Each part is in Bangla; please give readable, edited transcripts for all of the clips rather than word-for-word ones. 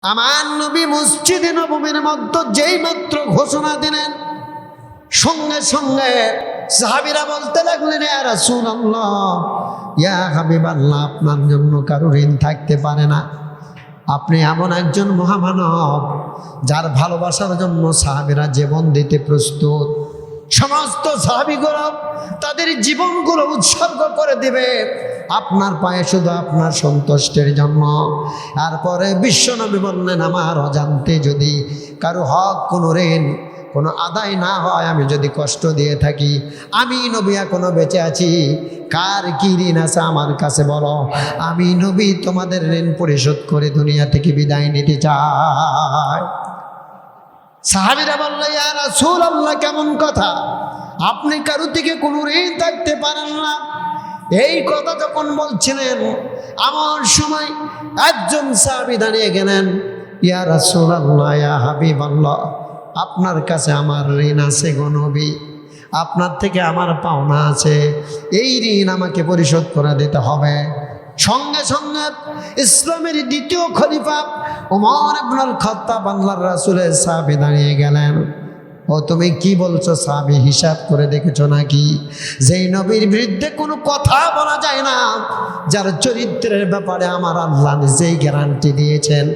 আমার নবী মসজিদে নববীর মধ্যে যেই মাত্র ঘোষণা দিলেন, সঙ্গে সঙ্গে সাহাবীরা বলতে লাগলেন, ইয়া রাসূলুল্লাহ, ইয়া হাবিবাল্লাহ, আপনার জন্য কারো ঋণ থাকতে পারে না। আপনি এমন একজন মহামানব যার ভালোবাসার জন্য সাহাবীরা জীবন দিতে প্রস্তুত। সমস্ত সাহাবীগুলো তাদের জীবনগুলো উৎসর্গ করে দিবে আপনার পায়ে, শুধু আপনার সন্তুষ্টির জন্য। তারপরে বিশ্বনবী বললেন, আমার অজান্তে যদি কারো হক, কোনো ঋণ, কোনো আদায় না হয়, আমি যদি কষ্ট দিয়ে থাকি, আমি নবী এখনো বেঁচে আছি, কার কি ঋণ আছে আমার কাছে বলো, আমি নবী তোমাদের ঋণ পরিশোধ করে দুনিয়া থেকে বিদায় নিতে চাই। সাহাবীরা বলল, ইয়া রাসূলুল্লাহ, কেমন কথা, আপনি কারো থেকে কোনো ঋণ থাকতে পারেন না। এই কথা যখন বলছিলেন, আমার সময় একজন সাহাবী দাঁড়িয়ে গেলেন, ইয়া রাসূলুল্লাহ, ইয়া হাবিবাল্লাহ, আপনার কাছে আমার ঋণ আছে গো নবী, আপনার থেকে আমার পাওনা আছে, এই ঋণ আমাকে পরিশোধ করে দিতে হবে। সঙ্গে সঙ্গে ইসলামের দ্বিতীয় খলিফা ওমর ইবনুল খাত্তাব আল্লাহর রাসূলের সাহাবী দাঁড়িয়ে গেলেন। ও তুমি কি বলছো সাহাবী, হিসাব করে দেখেছো নাকি? যেই নবীর বিরুদ্ধে কোনো কথা বলা যায় না, যার চরিত্রের ব্যাপারে আমার আল্লাহ নিজেই গ্যারান্টি দিয়েছেন,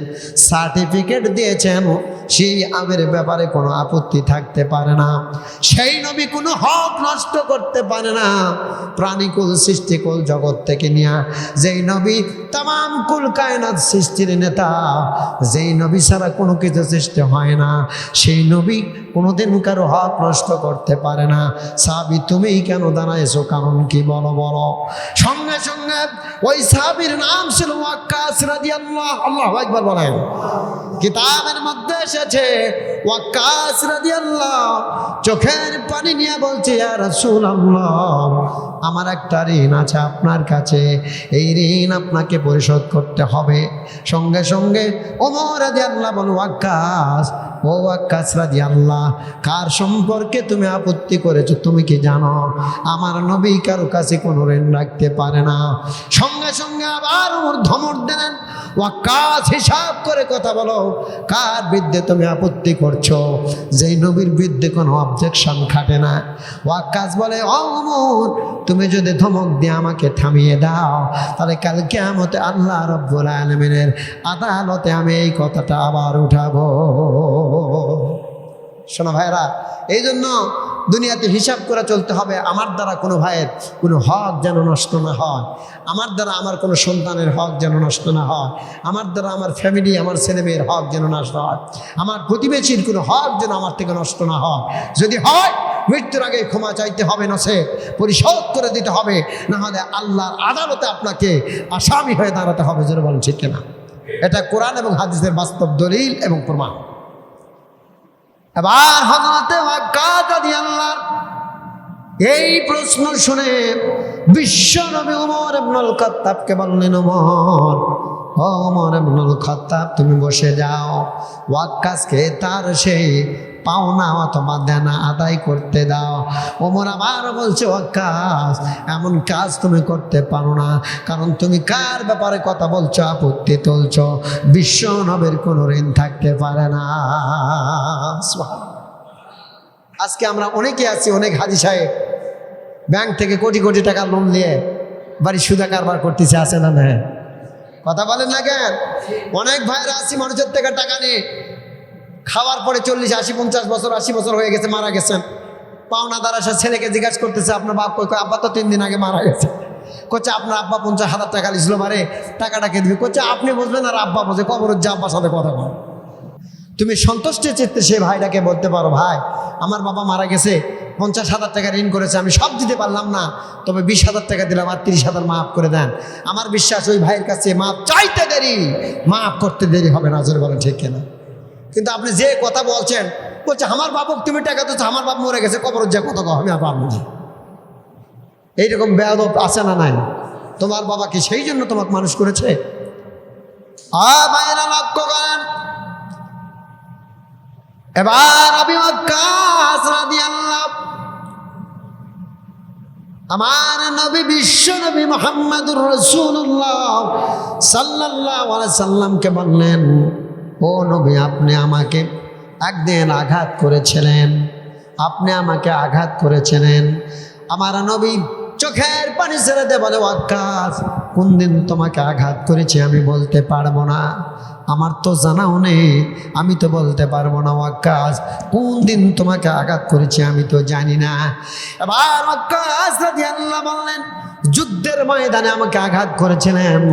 সার্টিফিকেট দিয়েছেন, সেই আমের ব্যাপারে কোনো আপত্তি থাকতে পারে না, সেই নবী কোনো হক নষ্ট করতে পারে না। প্রাণীকুল সৃষ্টিকুল জগৎ থেকে নিয়ে যেই নবী তামাম কুল কায়নাত সৃষ্টির নেতা, যেই নবী ছাড়া কোনো কিছু সৃষ্টি হয় না, সেই নবী কোনোদিন কারো হক নষ্ট করতে পারে না। সাহাবী তুমিই কেন দাঁড়াইছো, কারণ কি বলো বলো। সঙ্গে সঙ্গে ওই সাহাবীর নাম ছিল ওয়াক্কাস রাদিয়াল্লাহু, আল্লাহু আকবার বলেন। কিতাবের মধ্যে এসেছে ওয়াক্কাস রাদিয়াল্লাহু চোখের পানি নিয়ে বলছে, ইয়া রাসূলুল্লাহ, আমার একটা ঋণ আছে আপনার কাছে, এই ঋণ আপনাকে পরিশোধ করতে হবে। সঙ্গে সঙ্গে ওমর রাদিয়াল্লাহু বলেন, ওয়াক্কাস, ও ওয়াক্কাস রাদিয়াল্লাহু, কার সম্পর্কে তুমি আপত্তি করেছো তুমি কি জানো? আমার নবী কারো কাছে কোনো ঋণ রাখতে পারে না। সঙ্গে সঙ্গে আবার ওমর ধমক দিলেন, ওয়াক্কাস, হিসাব করে কথা বলো, কার বিরুদ্ধে তুমি আপত্তি করছো? যেই নবীর বিরুদ্ধে কোনো অবজেকশন খাটে না। ওয়াক্কাস বলে, ও ওমর, তুমি যদি ধমক দিয়ে আমাকে থামিয়ে দাও, তাহলে কাল কিয়ামতে আল্লাহ রাব্বুল আলামিনের আদালতে আমি এই কথাটা আবার উঠাবো। শোনো ভাইরা, এই জন্য দুনিয়াতে হিসাব করে চলতে হবে। আমার দ্বারা কোনো ভাইয়ের কোনো হক যেন নষ্ট না হয়, আমার দ্বারা আমার কোনো সন্তানের হক যেন নষ্ট না হয়, আমার দ্বারা আমার ফ্যামিলি, আমার ছেলেমেয়ের হক যেন নষ্ট হয়, আমার প্রতিবেশীর কোনো হক যেন আমার থেকে নষ্ট না হয়। যদি হয়, মৃত্যুর আগে ক্ষমা চাইতে হবে, নসে পরিশোধ করে দিতে হবে, না হলে আল্লাহর আদালতে আপনাকে আসামি হয়ে দাঁড়াতে হবে। যেন বলেন ঠিক কিনা? এটা কোরআন এবং হাদিসের বাস্তব দলিল এবং প্রমাণ। এবার হযরতে ওয়াক্কাস রাদিয়াল্লাহু এই প্রশ্ন শুনে বিশ্বনবী ওমর ইবনুল খাত্তাবকে বললেন, ওমর, ও ওমর ইবনুল খাত্তাব, তুমি বসে যাও। ওয়াক্কাসকে তার সেই পাওনা অথবা দেনা আদায় করতে দাও। ওমর আবার বলছে, ওয়াক্কাস, এমন কাজ তুমি করতে পারো না, কারণ তুমি কার ব্যাপারে কথা বলছো, আপত্তি তুলছো? বিশ্ব নবীর কোনো ঋণ থাকতে পারে না। আজকে আমরা অনেকে আছি, অনেক হাজি সাহেব ব্যাংক থেকে কোটি কোটি টাকা লোন নিয়ে বাড়ি সুদা কারবার করতেছে, আছে না? না, কথা বলেন না কেন? অনেক ভাইরা আছি মানুষের থেকে টাকা নিয়ে খাওয়ার পরে 40, 80, 50 বছর, 80 বছর হয়ে গেছে, মারা গেছেন। পাওনাদার এসে ছেলেকে জিজ্ঞাসা করতেছে, আপনার বাপ কই? আব্বা তো 3 দিন আগে মারা গেছে। কোচে, আপনার আব্বা 50,000 টাকা লিছিল, বারে টাকাটাকে দিবি। কোচে, আপনি বুঝবেন আর আব্বা বোঝে, কবরের যা আব্বার সাথে কথা বল। তুমি সন্তুষ্টি চিত্তে সে ভাইটাকে বলতে পারো, ভাই, আমার বাবা মারা গেছে, 50,000 টাকা ঋণ করেছে, আমি সব দিতে পারলাম না, তবে 20,000 টাকা দিলাম, আর 30,000 মাফ করে দেন। আমার বিশ্বাস ওই ভাইয়ের কাছে মাফ চাইতে দেরি, মাফ করতে দেরি হবে না। জোরে বলেন ঠিক কিনা? কিন্তু আপনি যে কথা বলছেন, বলছে আমার বাবুক তুমি টাকা দিচ্ছ, আমার বাপ মরে গেছে, কবরের যা কত কম, আমি আর পারবো না। এইরকম বেয়াদব আছে না নাই? তোমার বাবা কি সেই জন্য তোমাকে মানুষ করেছে? ভাইয়েরা লক্ষ্য করেন। এবার আবু ওয়াক্কাস রাদিয়াল্লাহু, আমার নবী, বিশ্ব নবী মুহাম্মদুর রাসূলুল্লাহ সাল্লাল্লাহু আলাইহি সাল্লামকে বললেন, ও নবী, আপনি আমাকে একদিন আঘাত করেছিলেন, আপনি আমাকে আঘাত করেছিলেন। আমার নবী চোখের পানি ছেড়ে দে বলে, ওয়াক্কাস, কোন দিন তোমাকে আঘাত করেছি আমি বলতে পারবো না, আমার তো জানাও নেই, আমি তো বলতে পারবো না। ওয়াক্কাস, কোন দিন তোমাকে আঘাত করেছি আমি তো জানি না। এবার ওয়াক্কাস রাদিয়াল্লাহু বললেন, যুদ্ধের ময়দানে আমাকে আঘাত করেছিলেন।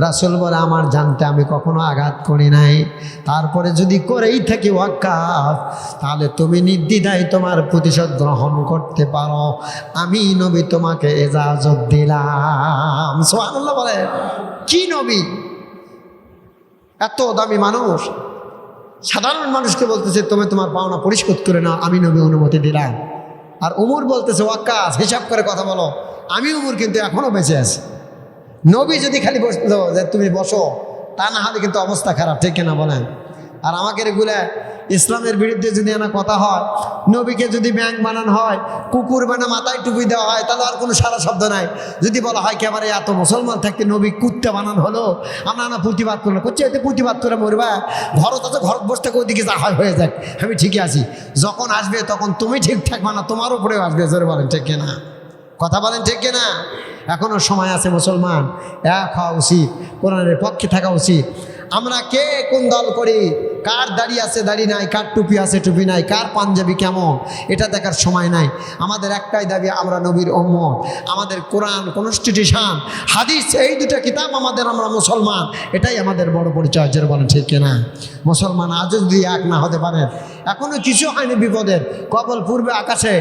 রাসূল বলে, আমার জানতে আমি কখনো আঘাত করি নাই, তারপরে যদি করেই থাকি ওয়াক্কাস, তাহলে তুমি নির্দ্বিধায় তোমার প্রতিশোধ গ্রহণ করতে পারো, আমি নবী তোমাকে ইজাজত দিলাম। সুবহানাল্লাহ বলে। কি নবী, এত দামি মানুষ, সাধারণ মানুষকে বলতেছে তুমি তোমার পাওনা পরিশোধ করে নাও, আমি নবী অনুমতি দিলাম। আর উমর বলতেছে, ওয়াক্কাস হিসাব করে কথা বলো, আমি উমর কিন্তু এখনো বেঁচে আছি। নবী যদি খালি বসলো যে তুমি বসো, তা না হলে কিন্তু অবস্থা খারাপ, ঠিক কিনা বলেন? আর আমাকে রেগুলা ইসলামের বিরুদ্ধে যদি না কথা হয়, নবীকে যদি ব্যাঙ বানানো হয়, কুকুর বানা মাথায় টুপি দেওয়া হয়, তাহলে আর কোনো সারা শব্দ নাই। যদি বলা হয় কেবারে এত মুসলমান থাকতে নবী কুত্তে বানানো হলো, আমরা না প্রতিবাদ করলো, করছি এতে প্রতিবাদ করে মরবা, ঘরত আছে ঘরত বসে থেকে ওইদিকে যা হয় হয়ে যাক, আমি ঠিকই আছি। যখন আসবে তখন তুমি ঠিক থাকবা না, তোমার উপরেও আসবে। জোরে বলেন ঠিক কিনা? কথা বলেন ঠিক কিনা? এখনো সময় আছে মুসলমান, এক হওয়া উচিত, কোরআনের পক্ষে থাকা উচিত। আমরা কে কোন দল করি, কার দাড়ি আছে দাড়ি নাই, কার টুপি আছে টুপি নাই, কার পাঞ্জাবি কেমন, এটা দেখার সময় নাই। আমাদের একটাই দাবি, আমরা নবীর উম্মত। আমাদের কোরআন, কনস্টিটিউশন, হাদিস, এই দুটা কিতাব আমাদের, আমরা মুসলমান, এটাই আমাদের বড় পরিচয়। যারা বলেন ঠিক কিনা? মুসলমান আজও যদি এক না হতে পারেন, এখনো কিছু হয়নি বিপদের, কবল পূর্বে আকাশে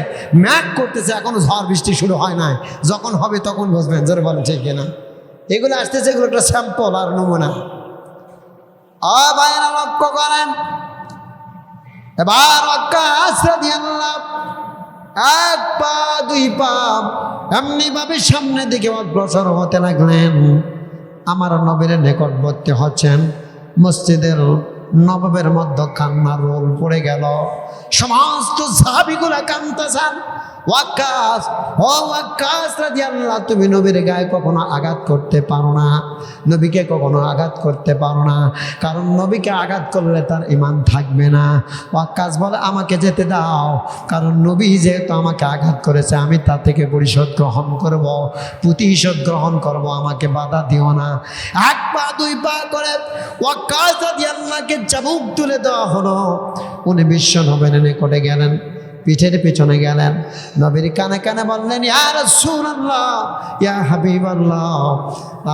ম্যাক করতেছে, এখনো ঝড় বৃষ্টি শুরু হয় নাই, যখন হবে তখন বুঝবেন। যারা বলেন ঠিক কিনা? এগুলো আসতেছে, এগুলো একটা স্যাম্পল আর নমুনা। ভাইয়েরা লক্ষ্য করেন, এবার ওয়াক্কাস রাদিয়াল্লাহু এক পা দুই পা এমনি ভাবে সামনের দিকে অগ্রসর হতে লাগলেন। আমার নবীর নিকটবর্তী হচ্ছেন, মসজিদের নববের মধ্যে কান্নার রোল পড়ে গেল। সমস্ত সাহাবীগুলা কাঁদতেছেন। ওয়াক্কাস, ও ওয়াক্কাস রাদিয়াল্লাহু, তুমি নবীর গায়ে কখনো আঘাত করতে পারো না, নবীকে কখনো আঘাত করতে পারো না, কারণ নবীকে আঘাত করলে তার ঈমান থাকবে না। ওয়াক্কাস বলে, আমাকে যেতে দাও, কারণ নবী যেহেতু আমাকে আঘাত করেছে, আমি তা থেকে পরিশোধ গ্রহণ করব, প্রতিশোধ গ্রহণ করব, আমাকে বাধা দিও না। এক পা দুই পা করে ওয়াক্কাস রাদিয়াল্লাহুকে চাবুক তুলে দেওয়া হলো। উনি বিশ্ব নবীর নিকটে গেলেন, পিঠের পিছনে গেলেন, নবীর কানে কানে বললেন, ইয়া রাসূলুল্লাহ, ইয়া হাবিবাল্লাহ,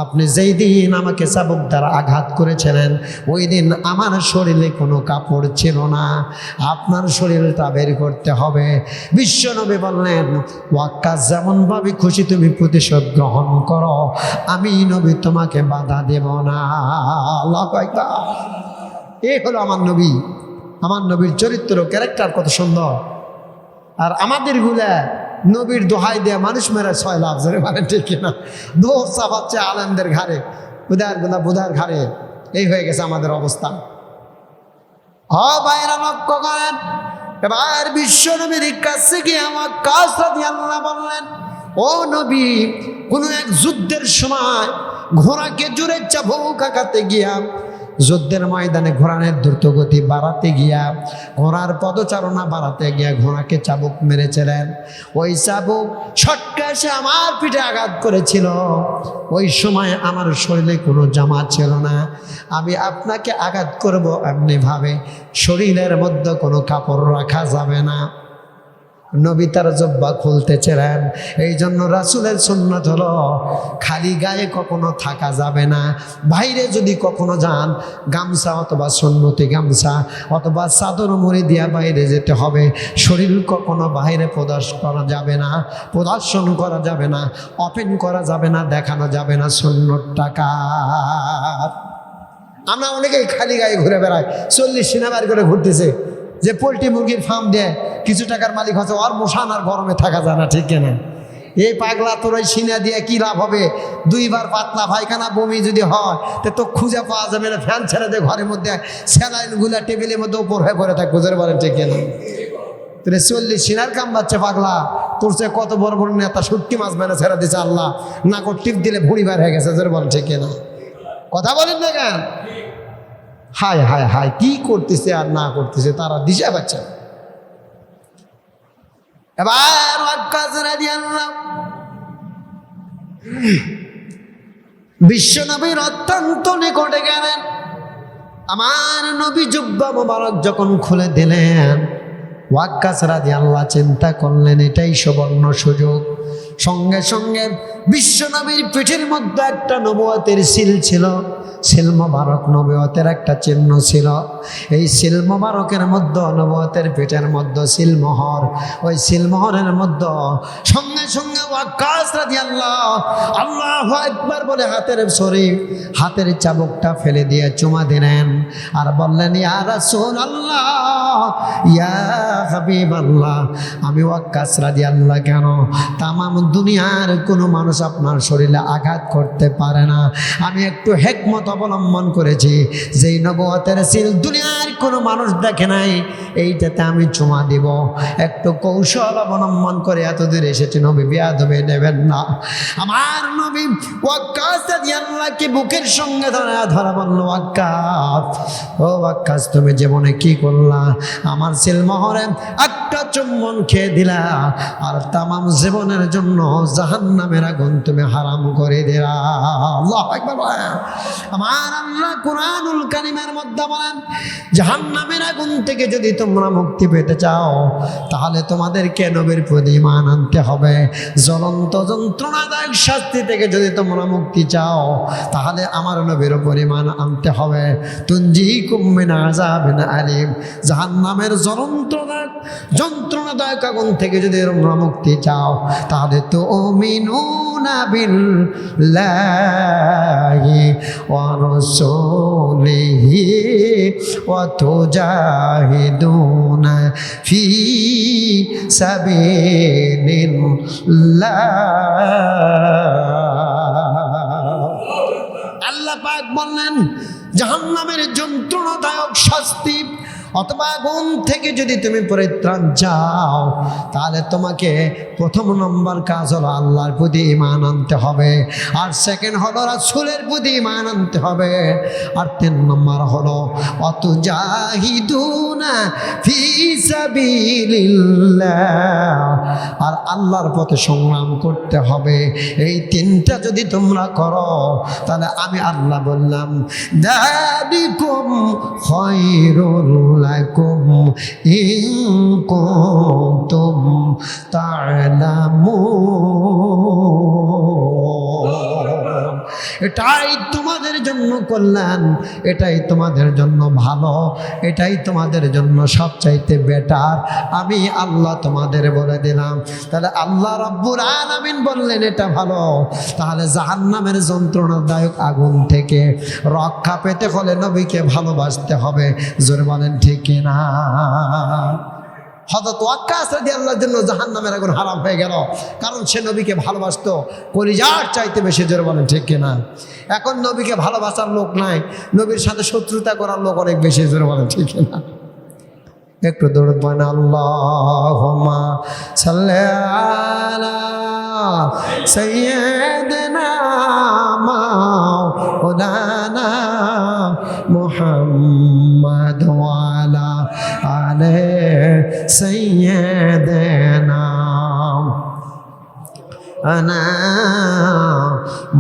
আপনি যেই দিন আমাকে চাবুক দ্বারা আঘাত করেছিলেন, ওই দিন আমার শরীরে কোনো কাপড় ছিল না, আপনার শরীরটা বের করতে হবে। বিশ্ব নবী বললেন, ওয়াক্কাস, যেমনভাবে খুশি তুমি প্রতিশোধ গ্রহণ করো, আমি নবী তোমাকে বাধা দেব না। আল্লাহু আকবার। এই হলো আমার নবী। আমার নবীর চরিত্র, ক্যারেক্টার কত সুন্দর। আর আমাদের গুলা নবীর দোহাই দেয়া মানুষ মেরে 6 লাভ। ধরে মানে ঠিক কিনা? দোষ চাপাচ্ছে আলেমদের ঘাড়ে, বুধার ঘাড়ে। এই হয়ে গেছে আমাদের অবস্থা। ভাইরা লক্ষ্য করেন, এবার বিশ্ব নবীর কাছে গিয়ে আমার কাজ রাদিয়াল্লাহু বললেন, ও নবী, কোনো এক যুদ্ধের সময় ঘোড়াকে জোরে চাবুক আঘাতে গিয়া, যুদ্ধের ময়দানে ঘোড়ার দ্রুতগতি বাড়াতে গিয়া, ঘোড়ার পদচারণা বাড়াতে গিয়া ঘোড়াকে চাবুক মেরেছিলেন। ওই চাবুক ছটকা এসে আমার পিঠে আঘাত করেছিল। ওই সময় আমার শরীরে কোনো জামা ছিল না, আমি আপনাকে আঘাত করব এমনিভাবে, শরীরের মধ্যে কোনো কাপড় রাখা যাবে না। নবী তার জব্বা খুলতেছিলেন। এই জন্য রাসূলের সুন্নাত হলো খালি গায়ে কখনো থাকা যাবে না। বাইরে যদি কখনো যান, গামছা অথবা সুন্নতি গামছা অথবা চাদর মুড়ি দিয়া বাইরে যেতে হবে। শরীর কখনো বাইরে প্রদর্শন করা যাবে না, প্রদর্শন করা যাবে না, ওপেন করা যাবে না, দেখানো যাবে না সুন্নত টাকা। আমরা অনেকেই খালি গায়ে ঘুরে বেড়াই, 40 সিনেমার করে ঘুরতেছে, যে পোলট্রি মুরগির ফার্ম দেয়, কিছু টাকার মালিক হচ্ছে, ওর মশান আর গরমে থাকা যায় না, ঠিক কিনা? এই পাগলা তোর ওই সিনা দিয়ে কি লাভ হবে? 2 বার পাতলা পায়খানা বমি যদি হয়, তো খুঁজে পাওয়া যাবে না। ফ্যান ছেড়ে দিয়ে ঘরের মধ্যে স্যালাইনগুলা টেবিলের মধ্যে উপর হয়ে পড়ে থাকে। বুঝতে পারেন ঠিক কিনা? তোর 40 সিনার কাম বাচ্চা পাগলা, তোর সে কত বড় বড় নেতা শুটকি মাছ মেরে ছেড়ে দিচ্ছে আল্লাহ, না কর টিপ দিলে ভুঁড়ি বার হয়ে গেছে। জোরে বলেন ঠিক কিনা? কথা বলেন না কেন? হায় হায় হায়, কি করতেছে আর না করতেছে তারা দিশা পাচ্ছে না। এবার ওয়াক্কাস রাদিয়াল্লাহু বিশ্ব নবীর অত্যন্ত নিকটে গেলেন। আমার নবী জুব্বা মোবারক যখন খুলে দিলেন, ওয়াক্কাস রাদিয়াল্লাহু চিন্তা করলেন এটাই সুবর্ণ সুযোগ। সঙ্গে সঙ্গে বিশ্ব নবীর পিঠের মধ্যে একটা নবুয়তের সিল ছিল, সিল মোবারক নবুয়তের একটা চিহ্ন ছিল। এই সিল মোবারকের মধ্যে নবুয়তের পিঠের মধ্যে সিলমোহর, ওই সিলমোহরের মধ্যে সঙ্গে সঙ্গে ওয়াক্কাস রাদিয়াল্লাহু আল্লাহু আকবার বলে হাতের চাবুকটা ফেলে দিয়ে চুমা দিলেন আর বললেন, ইয়া রাসূলুল্লাহ, ইয়া হাবিবাল্লাহ, আমি ওয়াক্কাস রাদিয়াল্লাহু কেন তামাম দুনিয়ার কোনো মানুষ আপনার শরীরে আঘাত করতে পারে না। আমি একটু হিকমত অবলম্বন করেছি, যেই নবুয়তের সিল দুনিয়ার কোনো মানুষ দেখে নাই, এইটাতে আমি চুমা দিব। একটু কৌশল অবলম্বন করে এত দূর এসেছে, নবী বেয়াদবি নেবেন না। আমার নবী ওয়াক্কাস রাদিয়াল্লাহু বুকের সঙ্গে ধরা বলল, ওয়াক্কাস, ও ওয়াক্কাস, তুমি জীবনে কি করলা? আমার সিলমোহরে একটা চুম্বন খেয়ে দিলা আর তামাম জীবনের জন্য জাহান্নামের আগুন তুমি হারাম করে দিলা। আল্লাহু আকবার। আমার আল্লাহ কুরআনুল কারীমের মধ্যে বলেন, জাহান্নামের আগুন থেকে যদি তোমরা মুক্তি পেতে চাও তাহলে তোমাদেরকে নবীর প্রতি ঈমান আনতে হবে। জ্বলন্ত যন্ত্রণাদায়ক শাস্তি থেকে যদি তোমরা মুক্তি চাও তাহলে আমার নবীর উপর ঈমান আনতে হবে। তুনজিকুম মিন আযাবিন আলীম, জাহান্নামের যন্ত্রণাদায়ক আগুন থেকে যদি তোমরা মুক্তি চাও তাহলে তুমিনুনা বিল্লাহি ওয়া রাসূলিহি ওয়া তুজাহিদুনা ফি সাবিলিল্লাহ। আল্লাহ পাক বললেন, জাহান্নামের যন্ত্রণাদায়ক শাস্তি অথবা আগুন থেকে যদি তুমি পরিত্রাণ চাও তাহলে তোমাকে প্রথম নম্বর কাজ হলো আল্লাহর প্রতি ঈমান আনতে হবে, আর সেকেন্ড হলো রাসূলের প্রতি ঈমান আনতে হবে, আর 3 নম্বর হলো অতুজাহিদুনা ফি সাবিলিল্লাহ, আর আল্লাহর পথে সংগ্রাম করতে হবে। এই 3টা যদি তোমরা করো তাহলে আমি আল্লাহ বললাম, যালিকুম খায়রুল লাকুম ইন কুনতুম তা'লামুন। এটাই তোমাদের জন্য কল্যাণ, এটাই তোমাদের জন্য ভালো, এটাই তোমাদের জন্য সবচাইতে বেটার। আমি আল্লাহ তোমাদের বলে দিলাম। তাহলে আল্লাহ রাব্বুল আলামিন বললেন এটা ভালো, তাহলে জাহান্নামের যন্ত্রণাদায়ক আগুন থেকে রক্ষা পেতে হলে নবীকে ভালোবাসতে হবে। জোরে বলেন ঠিক কিনা? হযরত ওয়াক্কাস রাদিয়াল্লাহু জন্য জাহান্নামের আগুন হারাম হয়ে গেল, কারণ সে নবীকে ভালোবাসতো কলিজার চাইতে বেশি। জোরে বলেন ঠিক কিনা? এখন নবীকে ভালোবাসার লোক নাই, নবীর সাথে শত্রুতা করার লোক অনেক বেশি। জোরে বলেন ঠিক কিনা? একটু দৌড় পড়েন, আল্লাহুম্মা সাল্লি আলা সাইয়্যিদিনা মাওলানা মুহাম্মাদ ওয়া আলা আলি সাইয়্যিদিনা আনা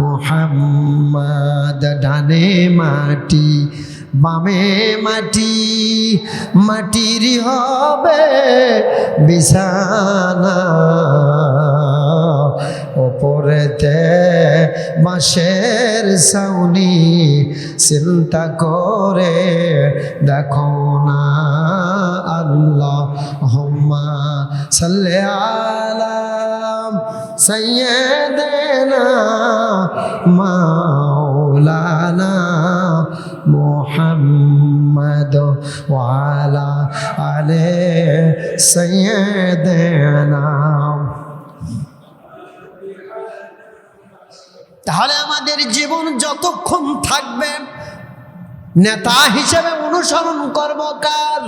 মুহাম্মাদ। ডানে মাটি বামে মাটি, মাটির হবে বিছানা, ওপরেতে বাঁশের ছাউনি, চিন্তা করে দেখো না। আল্লাহুম্মা সাল্লি আলা সাইয়্যিদিনা মাওলানা মুহাম্মদ ওয়া আলা আলি সাইয়্যিদিনা। তাহলে আমাদের জীবন যতক্ষণ থাকবে নেতা হিসেবে অনুসরণ করব কার?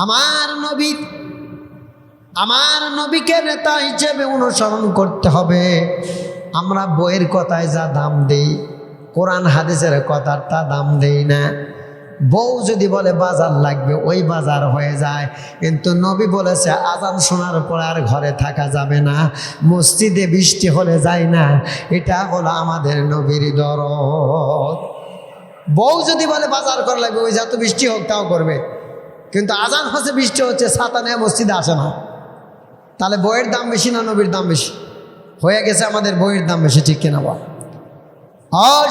আমার নবী। আমার নবীকে নেতা হিসেবে অনুসরণ করতে হবে। আমরা বইয়ের কথায় যা দাম দেই, কোরআন হাদিসের কথার তা দাম দেই না। বউ যদি বলে বাজার লাগবে ওই বাজার হয়ে যায়, কিন্তু নবী বলেছে আজান শোনার পর আর ঘরে থাকা যাবে না, মসজিদে বৃষ্টি হলে যায় না। এটা হলো আমাদের নবীর দরদ। বউ যদি বলে বাজার করা লাগবে ওই যত বৃষ্টি হোক তাও করবে, কিন্তু আজান হচ্ছে বৃষ্টি হচ্ছে ছাতা নিয়ে মসজিদে আসে না। তাহলে বইয়ের দাম বেশি না নবীর দাম বেশি? হয়ে গেছে আমাদের বইয়ের দাম বেশি, ঠিক কিনা বল?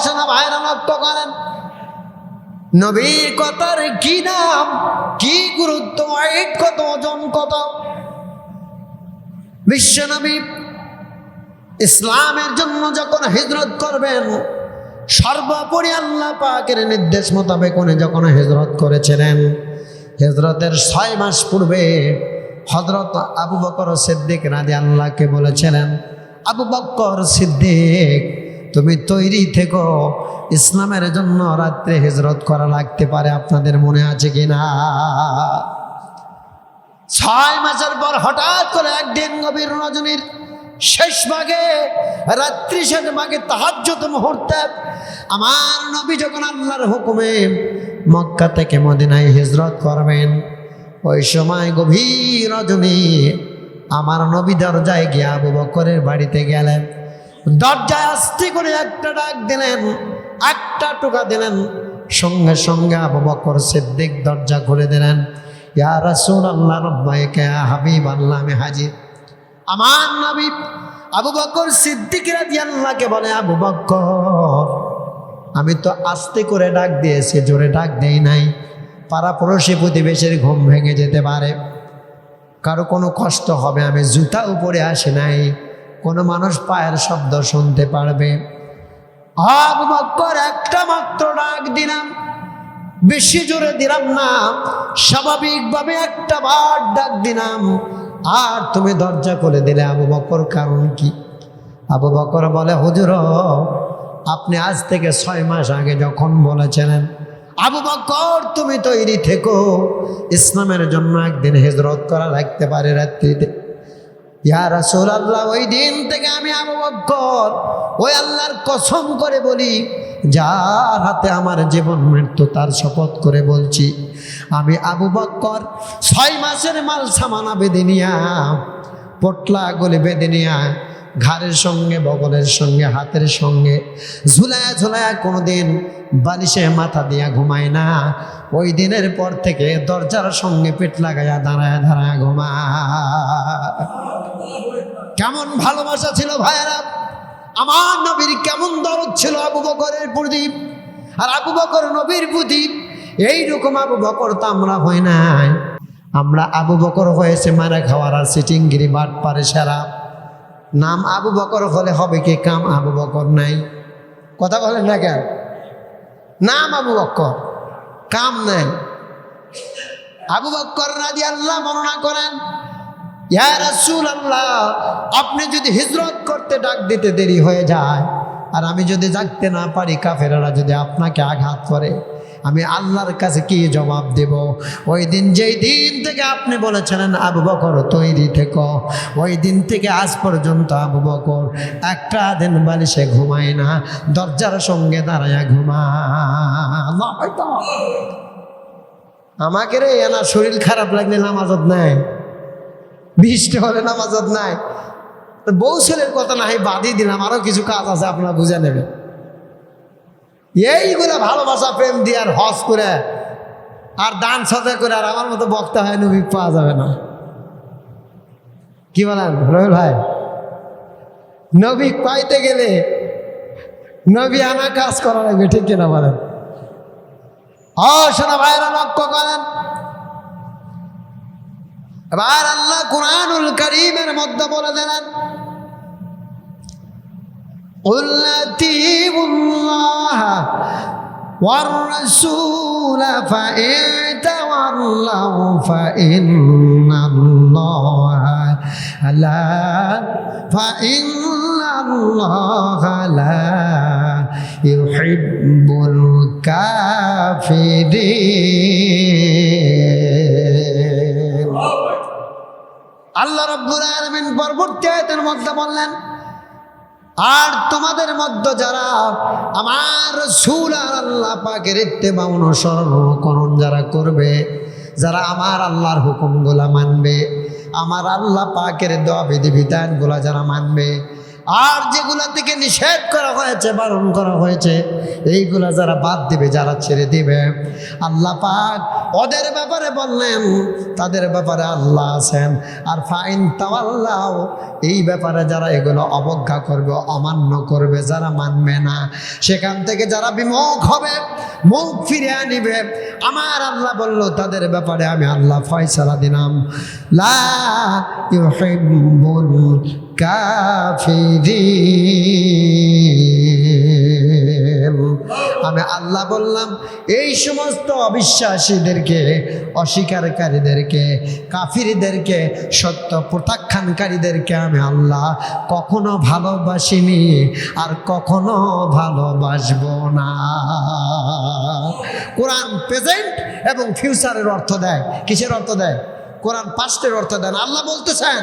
শোনা ভাইরা লক্ষ্য করেন, নবীর কথার কি নাম, কি গুরুত্ব, ওয়েট কত, ওজন কত। বিশ্ব নবী ইসলামের জন্য যখন হিজরত করবেন, সর্বোপরি আল্লাহ পাকের নির্দেশ মোতাবেক উনি যখন হিজরত করেছিলেন, হিজরতের 6 মাস পূর্বে হযরত আবু বকর সিদ্দিক রাদিয়াল্লাহুকে বলেছিলেন, আবু বকর সিদ্দিক তুমি তৈরি থেকো, ইসলামের জন্য রাত্রে হিজরত করা লাগতে পারে। আপনাদের মনে আছে কিনা? 6 মাসের পর হঠাৎ করে একদিন গভীর রজনীর শেষ ভাগে, রাত্রি শেষ ভাগে তাহাজ্জুদ মুহূর্তে আমার নবী যখন আল্লাহর হুকুমে মক্কা থেকে মদিনায় হিজরত করবেন, ওই সময় গভীর রজনী আমার নবী দরজায় গিয়ে আবু বকরের বাড়িতে গেলেন। দরজায় আস্তে করে একটা ডাক দিলেন, একটা টোকা দিলেন, সঙ্গে সঙ্গে আবু বকর সিদ্দিক দরজা খুলে দিলেন। ইয়া রাসূলুল্লাহ রব্বাইকা ইয়া হাবিবাল্লাহ, আমি হাজির। আমার নবী আবু বকর সিদ্দিক রাদিয়াল্লাহুকে বলে, আবু বকর আমি তো আস্তে করে ডাক দিয়েছি, জোরে ডাক দেই নাই। পাড়াপড়শি প্রতিবেশীর ঘুম ভেঙে যেতে পারে, কারো কোনো কষ্ট হবে, আমি জুতা উপরে আসি নাই, কোনো মানুষ পায়ের শব্দ শুনতে পারবে। আবু বকর একটা মাত্র ডাক দিলাম, বেশি জোরে দিলাম না, স্বাভাবিকভাবে একটা বার ডাক দিলাম, আর তুমি দরজা খুলে দিলে। আবু বকর কারণ কি? আবু বকর বলে, হুজুর আপনি আজ থেকে 6 মাস আগে যখন বলেছিলেন আবু বকর তুমি তৈরি থেকো, ইসলামের জন্য একদিন হিজরত করা লাগতে পারে রাত্রিতে। ইয়া রাসূলুল্লাহ, ওই দিন থেকে আমি আবু বকর ওই আল্লাহর কসম করে বলি, যার হাতে আমার জীবন মৃত্যু তার শপথ করে বলছি, আমি আবু বকর 6 মাসের মাল সামানা বেঁধে নিয়া, পটলা গলে বেঁধে নিয়া, ঘাড়ের সঙ্গে বগলের সঙ্গে হাতের সঙ্গে ঝুলায়া ঝুলায়া কোনোদিন বালিশে মাথা দিয়া ঘুমায় না। ওই দিনের পর থেকে দরজার সঙ্গে পেট লাগায়া দাঁড়ায় দাঁড়ায় ঘুমায়। কেমন ভালোবাসা ছিল ভাইয়েরা, আমার নবীর কেমন দরদ ছিল আবু বকরের প্রতি, আর আবু বকর নবীর প্রতি। এইরকম আবু বকর তো আমরা হই নাই, আমরা আবু বকর হয়েছে মারা খাওয়ার আর সিটিংগিরি বাট পারে সেরা। নাম আবু বকর হলে হবে কি কাম আবু বকর নাই? কথা বলেন না কেন? নাম আবু বকর, কাম নাই। আবু বকর রাদিয়াল্লাহু বর্ণনা করেন, ইয়া রাসূলুল্লাহ আপনি যদি হিজরত করতে ডাক দিতে দেরি হয়ে যায়, আর আমি যদি জাগতে না পারি, কাফেররা যদি আপনাকে আঘাত করে, আমি আল্লাহর কাছে কি জবাব দেব? ওই দিন যেই দিন থেকে আপনি বলেছিলেন আবু বকর তৈরি থেকো, ওই দিন থেকে আজ পর্যন্ত আবু বকর একটা দিন বালিশে ঘুমায় না, দরজার সঙ্গে দাঁড়ায়া ঘুমায়। আমাকে রে এনা শরীর খারাপ লাগলে নামাজত নাই, বৃষ্টি হলে নামাজত নাই, বউ ছেলের কথা না হয় বাদই দিলাম, আরো কিছু কাজ আছে আপনারা বুঝে নেবেন। এইগুলা ভালোবাসা প্রেম দিয়ে আর হজ করে আর দান সদা করে আর আমার মতো বক্তা হয় নবী পাওয়া যাবে না। কি বলেন রহিল ভাই? নবী পাইতে গেলে নবী আনা কাজ করা লাগবে, ঠিক কিনা বলেন? শোনা ভাইরা লক্ষ্য করেন, এবার আল্লাহ কুরআনুল কারীমের মধ্যে বলে দিলেন, قل أطيعوا الله والرسول فإن تولوا فإن الله لا يحب الكافرين। আল্লাহ রাব্বুল আলামিন পরবর্তী আয়াতের মধ্যে বললেন, আর তোমাদের মধ্যে যারা আমার রাসূল আর আল্লাহ পাকের ইত্তেবা অনুসরণ যারা করবে, যারা আমার আল্লাহর হুকুমগুলা মানবে, আমার আল্লাহ পাকের দেওয়া বিধিবিধানগুলা যারা মানবে, আর যেগুলা থেকে নিষেধ করা হয়েছে, বারণ করা হয়েছে, এইগুলা যারা বাদ দিবে, যারা ছেড়ে দিবে, আল্লাহ পাক ওদের ব্যাপারে বললেন, তাদের ব্যাপারে আল্লাহ আছেন। আর ফাইন তাওয়াল্লাও, এই ব্যাপারে যারা এগুলো অবজ্ঞা করবে, অমান্য করবে, যারা মানবে না, সেখান থেকে যারা বিমুখ হবে, মুখ ফিরিয়ে আনিবে, আমার আল্লাহ বলল তাদের ব্যাপারে আমি আল্লাহ ফয়সালা দিলাম, লা ইউহিব্বুল কাফিরিন। আমি আল্লাহ বললাম এই সমস্ত অবিশ্বাসীদেরকে, অস্বীকারীদেরকে, কাফিরদেরকে, সত্য প্রত্যাখ্যানকারীদেরকে আমি আল্লাহ কখনো ভালোবাসিনি আর কখনো ভালোবাসবো না। কোরআন প্রেজেন্ট এবং ফিউচারের অর্থ দেয়। কিসের অর্থ দেয়? কোরআন পাস্টের অর্থ দেন। আল্লাহ বলতেছেন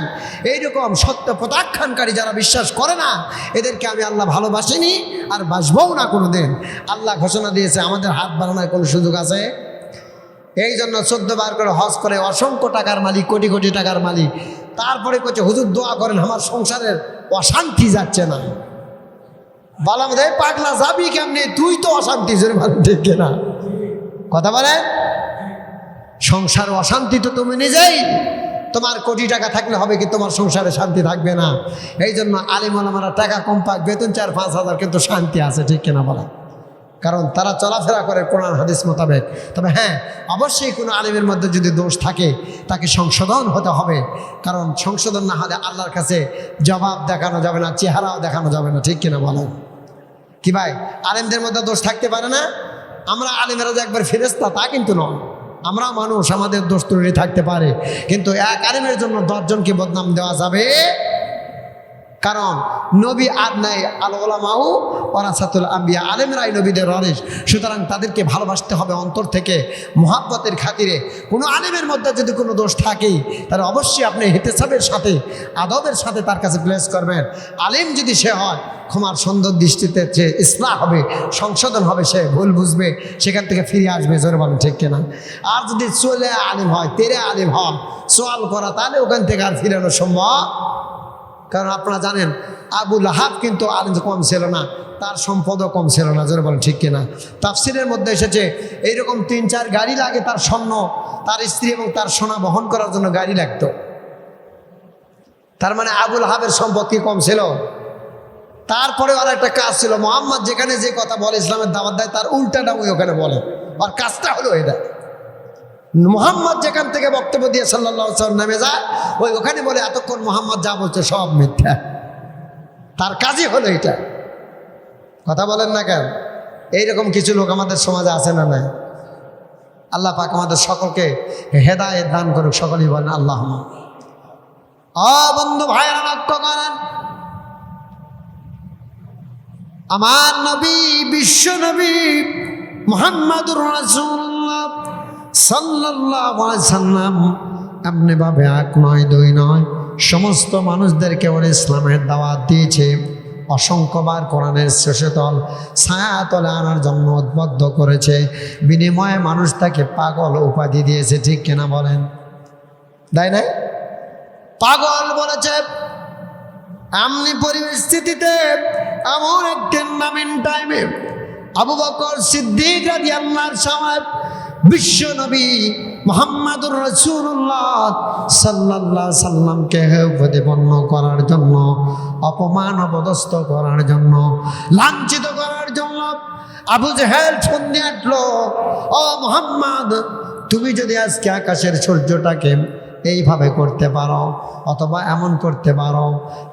এইরকম সত্য প্রত্যাখ্যানকারী যারা বিশ্বাস করে না, এদেরকে আমি আল্লাহ ভালোবাসিনি আর বাসবও না কোনো দিন। আল্লাহ ঘোষণা দিয়েছে, আমাদের হাত বাড়ানোর কোনো সুযোগ আছে? এই জন্য 14 বার করে হজ করে অসংখ্য টাকার মালিক, কোটি কোটি টাকার মালিক, তারপরে করছে হুজুর দোয়া করেন আমার সংসারের অশান্তি যাচ্ছে না। বললাম রে পাগলা, যাবি কেমনি? তুই তো অশান্তি, জোরে ভালো ঠিক না কথা বলেন। সংসার অশান্তি তো তুমি নিজেই। তোমার কোটি টাকা থাকলে হবে কি তোমার সংসারে শান্তি থাকবে না? এই জন্য আলিম ওলামারা টাকা কম পাক, বেতন 4-5 হাজার, কিন্তু শান্তি আছে, ঠিক কিনা বলা? কারণ তারা চলাফেরা করে কোরআন হাদিস মোতাবেক। তবে হ্যাঁ, অবশ্যই কোনো আলিমের মধ্যে যদি দোষ থাকে তাকে সংশোধন হতে হবে, কারণ সংশোধন না হলে আল্লাহর কাছে জবাব দেখানো যাবে না, চেহারাও দেখানো যাবে না, ঠিক কিনা বলো? কি ভাই, আলিমদের মধ্যে দোষ থাকতে পারে না? আমরা আলিমেরা যে একবার ফেরেশতা তা কিন্তু নয়, আমরা মানুষ, আমাদের দোষ ত্রুটি থাকতে পারে, কিন্তু এক আলিমের জন্য 10 জনকে বদনাম দেওয়া যাবে? কারণ নবী আর নাই, আল উলামাউ ওয়ারাসাতুল আম্বিয়া, আলেমরাই নবীদের ওয়ারিস। সুতরাং তাদেরকে ভালোবাসতে হবে অন্তর থেকে, মুহাব্বতের খাতিরে। কোনো আলেমের মধ্যে যদি কোনো দোষ থাকে তাহলে অবশ্যই আপনি হিতেসাবের সাথে, আদবের সাথে তার কাছে প্লেস করবেন। আলেম যদি সে হয়, ক্ষমার সুন্দর দৃষ্টিতে যে ইসলাহ হবে, সংশোধন হবে, সে ভুল বুঝবে, সেখান থেকে ফিরে আসবে, জোরে বলেন ঠিক কিনা? আর যদি চলে আলিম হয়, তেরে আলিম হয়, সোয়াল করা, তাহলে ওখান থেকে আর ফিরানো সম্ভব। কারণ আপনারা জানেন আবু লাহাব কিন্তু আলিম কম ছিল না, তার সম্পদও কম ছিল না, জোরে বলেন ঠিক কিনা? তাফসিরের মধ্যে এসেছে এইরকম 3-4 গাড়ি লাগে তার স্বর্ণ, তার স্ত্রী এবং তার সোনা বহন করার জন্য গাড়ি লাগতো। তার মানে আবু লাহাবের সম্পদ কি কম ছিল? তারপরে আর একটা কাজ ছিল, মুহাম্মদ যেখানে যে কথা বলে, ইসলামের দাওয়াত দেয়, তার উল্টাটা ওই ওখানে বলে, আর কাজটা হলো এটা। মুহাম্মদ যেখান থেকে বক্তব্য দিয়ে সাল্লাল্লাহু আলাইহি ওয়াসাল্লাম নেমে যায়, ওই ওখানে বলে এতক্ষণ মুহাম্মদ যা বলছে সব মিথ্যা। তার কাজই হলো এটা। কথা বলেন না কেন? এইরকম কিছু লোক আমাদের সমাজে আছে না নাই? আল্লাহ পাক আমাদের সকলকে হেদায়েত দান করুক, সকলেই বলেন আল্লাহুম্মা। বন্ধু ভাইরা, লক্ষ্য করেন, আমার নবী, বিশ্ব নবী মুহাম্মাদুর রাসূলুল্লাহ সাল্লাল্লাহু আলাইহি সাল্লাম এমনি ভাবে 1 নয় 2 নয়, সমস্ত মানুষদেরকে ওর ইসলামের দাওয়াত দিয়েছে। অসংখ্যবার কোরআনের শেষতল ছায়াতলে আনার জন্য উদ্বুদ্ধ করেছে। বিনিময়ে মানুষ তাকে পাগল উপাধি দিয়েছে, ঠিক কিনা বলেন? তাই না? পাগল বলেছে। এমনি পরিস্থিতিতে এমন একদিন নামিন টাইমে আবু বকর সিদ্দিক রাদিয়াল্লাহু সময় বিশ্ব নবী মুহাম্মাদুর রাসূলুল্লাহ সাল্লাল্লাহু আলাইহি সাল্লামকে প্রতিপন্ন করার জন্য, অপমান অপদস্থ করার জন্য, লাঞ্ছিত করার জন্য আবু জেহেল ফোন দিয়ে আসলো, ও মুহাম্মদ, তুমি যদি আজকে আকাশের সূর্যটাকে এইভাবে করতে পারো অথবা এমন করতে পারো,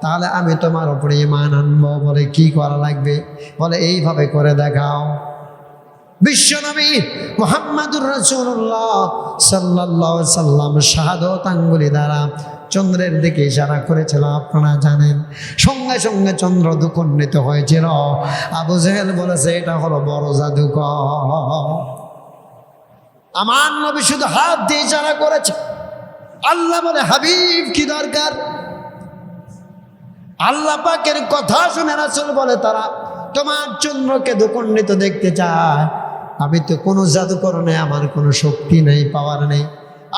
তাহলে আমি তোমার উপরে ঈমান আনবো। বলে কি করা লাগবে? বলে এইভাবে করে দেখাও। বিশ্বনবী মুহাম্মাদুর রাসূলুল্লাহ সাল্লাল্লাহু আলাইহি সাল্লাম শাহাদাত আঙ্গুলি দ্বারা চন্দ্রের দিকে ইশারা করেছিল, আপনারা জানেন। সঙ্গে সঙ্গে চন্দ্র দুঃখিত হয়েছিল। আবু জেহেল বলেছে এটা হলো বড় জাদুকর। আমার নবী শুধু হাত দিয়ে ইশারা করেছে। আল্লাহ বলে হাবিব কি দরকার? আল্লাহ পাকের কথা শুনে রাসূল বলে, তারা তোমার চন্দ্রকে দ্বিখণ্ডিত দেখতে চায়। আমি তো কোনো জাদুকর নেই, আমার কোনো শক্তি নেই, পাওয়ার নেই,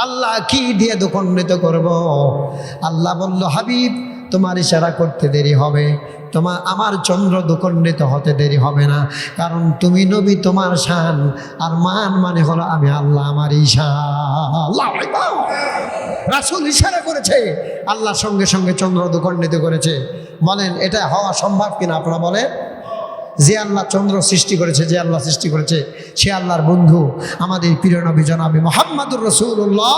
আল্লাহ কি দিয়ে দ্বিখণ্ডিত করব? আল্লাহ বলল, হাবিব তোমার ইশারা করতে দেরি হবে, আমার চন্দ্র দ্বিখণ্ডিত হতে দেরি হবে না, কারণ তুমি নবী, তোমার শান আর মান মানে হলো আমি আল্লাহ, আমার ঈশান। রাসূল ইশারা করেছে, আল্লাহ সঙ্গে সঙ্গে চন্দ্র দ্বিখণ্ডিত করেছে। বলেন এটা হওয়া সম্ভব কিনা? আপনারা বলেন। যে আল্লাহ চন্দ্র সৃষ্টি করেছে, যে আল্লাহ সৃষ্টি করেছে, সে আল্লাহর বন্ধু আমাদের প্রিয় নবী জনাবে মুহাম্মদুর রাসূলুল্লাহ।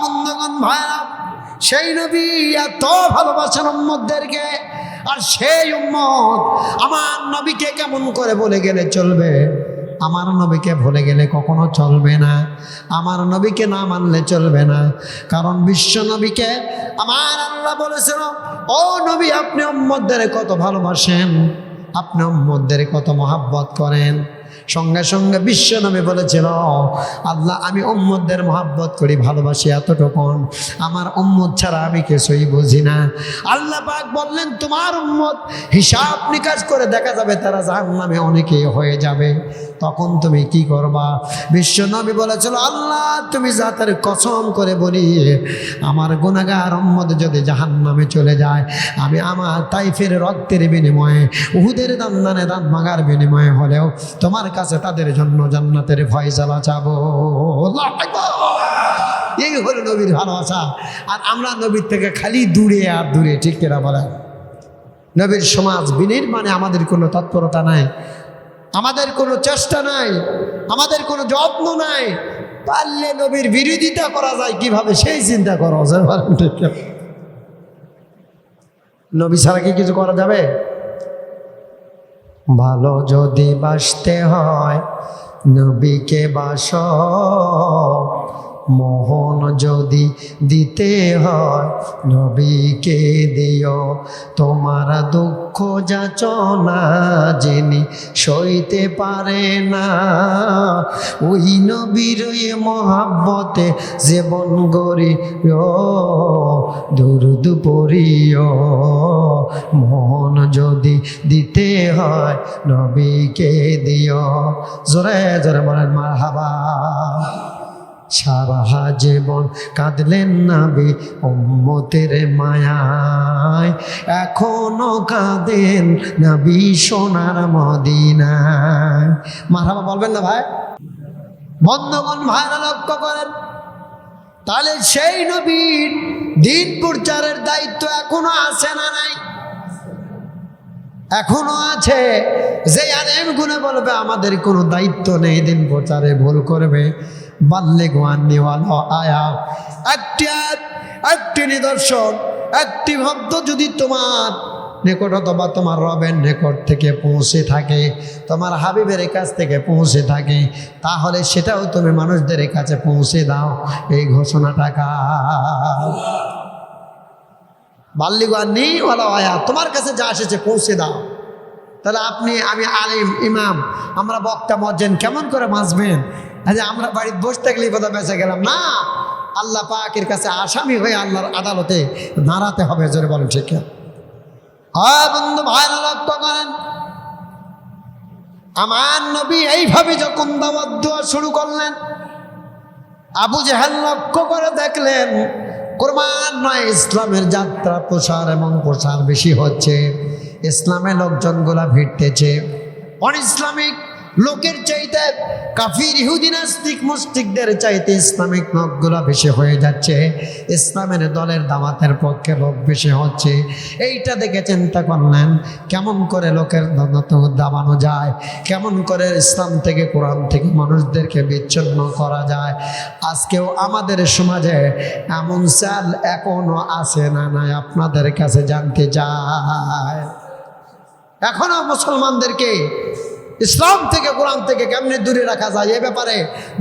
বন্ধুগণ ভাইরা, সেই নবী এত ভালোবাসেন উম্মতদেরকে, আর সেই উম্মত আমার নবীকে কেমন করে বলে গেলে চলবে? আমার নবীকে ভুলে গেলে কখনো চলবে না, আমার নবীকে না মানলে চলবে না। কারণ বিশ্ব নবীকে আমার আল্লাহ বলেছিল, ও নবী আপনি উম্মতদের কত ভালোবাসেন, আপনি উম্মতদের কত মহাব্বত করেন। সঙ্গে সঙ্গে বিশ্ব নবী বলেছিল, আল্লাহ আমি উম্মতদের মহাব্বত করি, ভালোবাসি এতটুকুন, আমার উম্মত ছাড়া আমি কিছুই বুঝি না। আল্লাহ পাক বললেন, তোমার উম্মত হিসাব নিকাশ করে দেখা যাবে তারা জাহান্নামে অনেকেই হয়ে যাবে, তখন তুমি কি করবা? বিশ্ব নবী বলেছিল, আল্লাহ তুমি জাতের কসম করে বলি, আমার গুনাহগার উম্মত যদি জাহান্নামে চলে যায়, আমি আমার তাইফের রক্তের বিনিময়ে, উহুদের দানে দান ভাঙার বিনিময়ে হলেও তোমার কাছে তাদের জন্য জান্নাতের ফয়সালা চাবো। এই হলো নবীর ভালোবাসা। আর আমরা নবীর থেকে খালি দূরে আর দূরে, ঠিক কিনা বলেন? নবীর সমাজ বিনির্মাণে আমাদের কোনো তৎপরতা নাই, আমাদের কোনো চেষ্টা নাই, আমাদের কোনো যত্ন নাই। পারলে নবীর বিরোধিতা করা যায় কিভাবে সেই চিন্তা করা যায়। নবী ছাড়া কি কিছু করা যাবে? ভালো যদি বাসতে হয় নবীকে বাসো, মোহন যদি দিতে হয় নবীকে দিও, তোমার দুঃখ যাচনা যিনি সইতে পারে না, ওই নবীর মহাব্বতে জীবন গড়িও, দুরুদ পড়িও, মোহন যদি দিতে হয় নবীকে দিও। জোরে জোরে বলেন মারহাবা। সারা জীবন কাঁদলেন নবী উম্মতের মায়ায়, এখনো কাঁদেন নবী সোনার মদিনায়। মারহাবা বলবেন না ভাই? বন্ধুগণ ভাইরা লক্ষ্য করেন, তাহলে সেই নবীর দিন প্রচারের দায়িত্ব এখনো আছে না নাই? এখনো আছে। যে আলেম গুলো বলবে আমাদের কোনো দায়িত্ব নেই, দিন প্রচারে ভুল করবে, বাল্লিগু আন্নী ওয়ালাউ আয়া, একটি নিদর্শন, একটি শব্দ যদি তোমার নিকট অথবা তোমার রবের নিকট থেকে পৌঁছে থাকে, তোমার হাবিবের কাছ থেকে পৌঁছে থাকে, তাহলে সেটাও তুমি মানুষদের কাছে পৌঁছে দাও। এই ঘোষণাটা বাল্লিগু আন্নী ওয়ালাউ আয়া, তোমার কাছে যা এসেছে পৌঁছে দাও। তাহলে আপনি, আমি, আলিম, ইমাম, আমরা বক্তা মজ্জেন কেমন করে বাঁচবেন? আমরা বাড়িতে বসে থাকলেই কথা বেঁচে গেলাম না, আল্লাহ পাকের কাছে আসামি হয়ে আল্লাহর আদালতে দাঁড়াতে হবে। জোরে বলেন ঠিক? হ্যাঁ বন্ধু ভাইরা লক্ষ্য করেন, আমার নবী এইভাবে যখন দাওয়াত দেওয়া শুরু করলেন, আবু জেহেল লক্ষ্য করে দেখলেন ক্রমান্বয়ে ইসলামের যাত্রা প্রসার এবং প্রসার বেশি হচ্ছে, ইসলামের লোকজনগুলা ভিড়তেছে। অন ইসলামিক লোকের চাইতে, কাফির ইহুদি নাস্তিক মুশরিকদের চাইতে ইসলামিক লোকগুলা বেশি হয়ে যাচ্ছে, ইসলামের দলের দাওয়াতের পক্ষে লোক বেশি হচ্ছে। এইটা দেখে চিন্তা করলেন কেমন করে লোকের দাবানো যায়, কেমন করে ইসলাম থেকে, কোরআন থেকে মানুষদেরকে বিচ্ছিন্ন করা যায়। আজকেও আমাদের সমাজে এমন চাল এখনো আছে না নাই আপনাদের কাছে জানতে চায়। এখনো মুসলমানদেরকে ইসলাম থেকে, কোরআন থেকে কেমনে দূরে রাখা যায়, এ ব্যাপারে